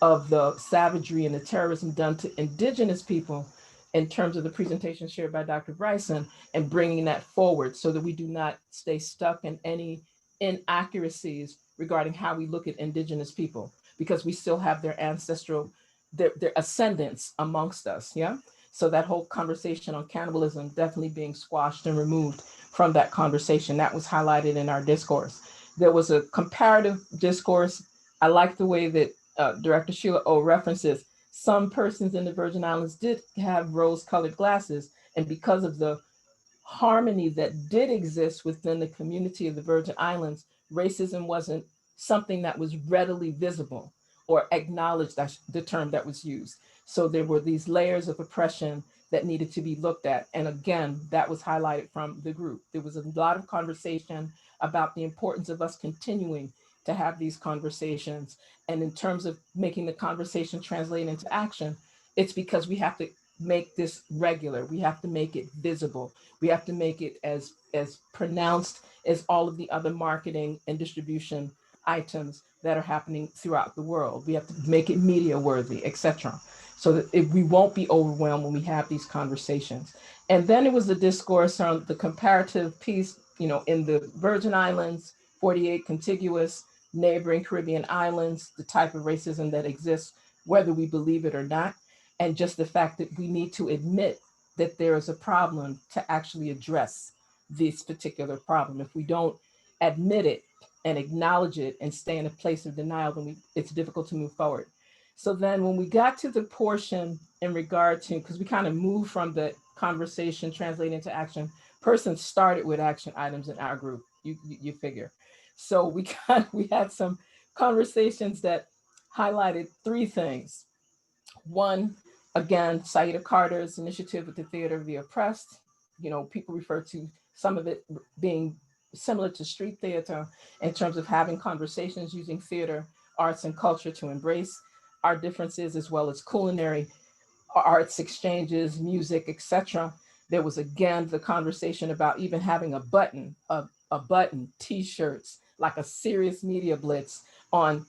of the savagery and the terrorism done to indigenous people in terms of the presentation shared by Dr. Bryson, and bringing that forward so that we do not stay stuck in any inaccuracies regarding how we look at indigenous people, because we still have their ancestral, their ascendants amongst us, yeah? So that whole conversation on cannibalism definitely being squashed and removed from that conversation. That was highlighted in our discourse. There was a comparative discourse. I like the way that Director Sheila O references some persons in the Virgin Islands did have rose-colored glasses, and because of the harmony that did exist within the community of the Virgin Islands, racism wasn't something that was readily visible or acknowledged, that's the term that was used. So there were these layers of oppression that needed to be looked at. And again, that was highlighted from the group. There was a lot of conversation about the importance of us continuing to have these conversations. And in terms of making the conversation translate into action, it's because we have to make this regular. We have to make it visible. We have to make it as pronounced as all of the other marketing and distribution items that are happening throughout the world. We have to make it media worthy, etc. So that we won't be overwhelmed when we have these conversations. And then it was the discourse on the comparative piece, you know, in the Virgin Islands, 48 contiguous neighboring Caribbean islands, the type of racism that exists, whether we believe it or not. And just the fact that we need to admit that there is a problem to actually address this particular problem. If we don't admit it and acknowledge it and stay in a place of denial, then it's difficult to move forward. So then when we got to the portion in regard to, because we kind of moved from the conversation translating into action, person started with action items in our group, you figure. So we had some conversations that highlighted three things. One, again, Saida Carter's initiative with the Theater of the Oppressed. You know, people refer to some of it being similar to street theater in terms of having conversations using theater, arts, and culture to embrace our differences, as well as culinary arts exchanges, music, etc. There was again the conversation about even having a button, t-shirts, like a serious media blitz on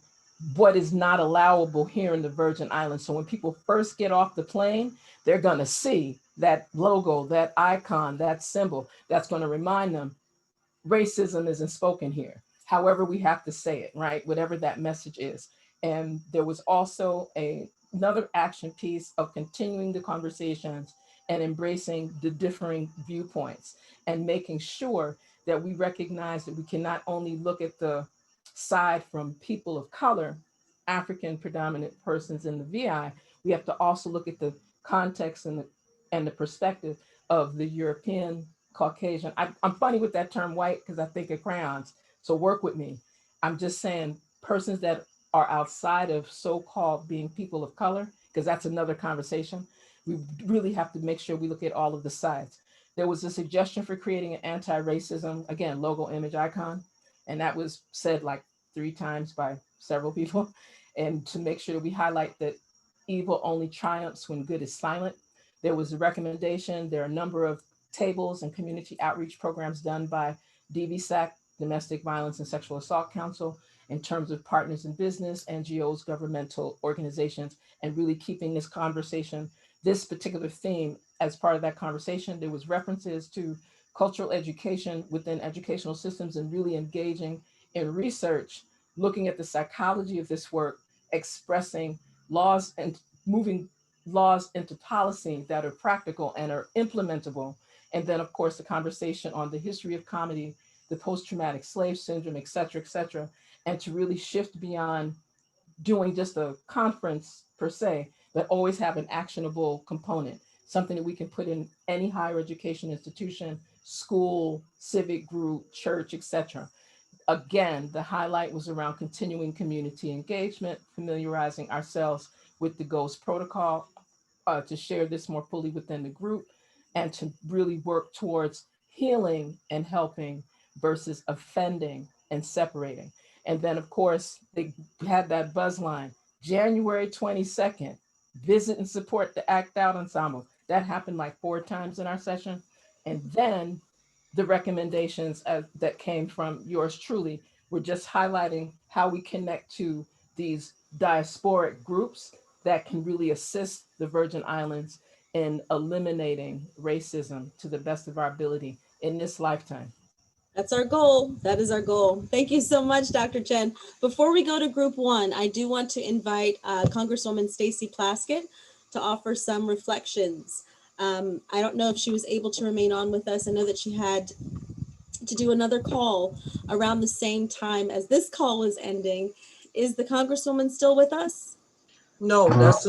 what is not allowable here in the Virgin Islands. So when people first get off the plane, they're gonna see that logo, that icon, that symbol, that's gonna remind them racism isn't spoken here. However, we have to say it, right? Whatever that message is. And there was also another action piece of continuing the conversations and embracing the differing viewpoints and making sure that we recognize that we can not only look at the side from people of color, African predominant persons in the VI, we have to also look at the context and the perspective of the European Caucasian. I'm funny with that term white because I think of crayons, so work with me. I'm just saying persons that are outside of so-called being people of color, because that's another conversation. We really have to make sure we look at all of the sides. There was a suggestion for creating an anti-racism, again, logo, image, icon, and that was said like 3 times by several people. And to make sure that we highlight that evil only triumphs when good is silent. There was a recommendation. There are a number of tables and community outreach programs done by DVSAC, Domestic Violence and Sexual Assault Council, in terms of partners in business, NGOs, governmental organizations, and really keeping this conversation, this particular theme as part of that conversation. There was references to cultural education within educational systems and really engaging in research, looking at the psychology of this work, expressing laws and moving laws into policy that are practical and are implementable. And then of course, the conversation on the history of comedy, the post-traumatic slave syndrome, et cetera, and to really shift beyond doing just a conference per se, but always have an actionable component, something that we can put in any higher education institution, school, civic group, church, et cetera. Again, the highlight was around continuing community engagement, familiarizing ourselves with the GHOST protocol, to share this more fully within the group, and to really work towards healing and helping versus offending and separating. And then, of course, they had that buzz line, January 22nd, visit and support the Act Out Ensemble. That happened like 4 times in our session. And then the recommendations that came from yours truly were just highlighting how we connect to these diasporic groups that can really assist the Virgin Islands in eliminating racism to the best of our ability in this lifetime. That's our goal. That is our goal. Thank you so much, Dr. Chen. Before we go to group 1, I do want to invite Congresswoman Stacey Plaskett to offer some reflections. I don't know if she was able to remain on with us. I know that she had to do another call around the same time as this call was ending. Is the Congresswoman still with us? No, that's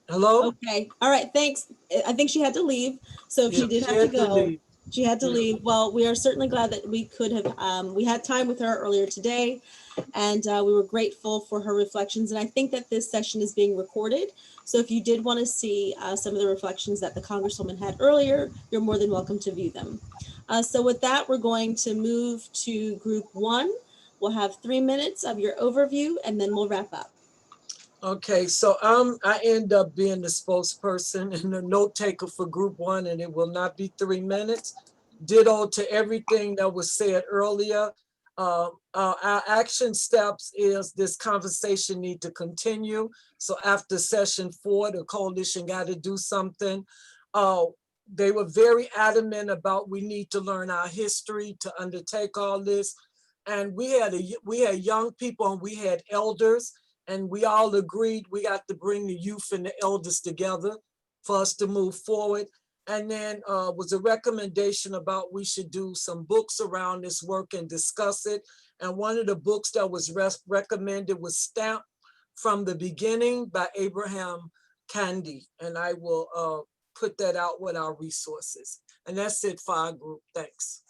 hello? Okay. All right. Thanks. I think she had to leave. So if she did have to go, she had to leave. Well, we are certainly glad that we could have, we had time with her earlier today, and we were grateful for her reflections. And I think that this session is being recorded. So if you did want to see some of the reflections that the Congresswoman had earlier, you're more than welcome to view them. So with that, we're going to move to group 1. We'll have 3 minutes of your overview, and then we'll wrap up. Okay, so I end up being the spokesperson and the note taker for group 1, and it will not be 3 minutes. Ditto to everything that was said earlier. Our action steps is this conversation need to continue. So after session 4, the coalition got to do something. They were very adamant about we need to learn our history to undertake all this. And we had young people and we had elders. And we all agreed we got to bring the youth and the elders together for us to move forward. And then was a recommendation about we should do some books around this work and discuss it. And one of the books that was recommended was Stamped from the Beginning by Abraham Candy. And I will put that out with our resources. And that's it for our group. Thanks.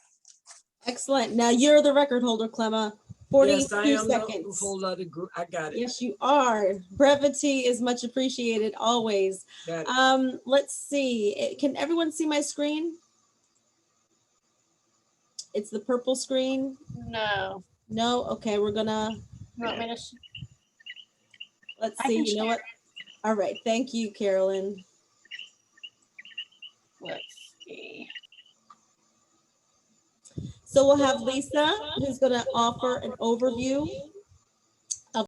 Excellent. Now you're the record holder, Clemma. 42 yes, I am seconds. A whole other group. I got it. Yes, you are. Brevity is much appreciated always. Let's see. Can everyone see my screen? It's the purple screen. No. No? Okay, we're gonna. You want me to? Let's see. You know what? All right. Thank you, Carolyn. Let's see. So we'll have Lisa, who's going to offer an overview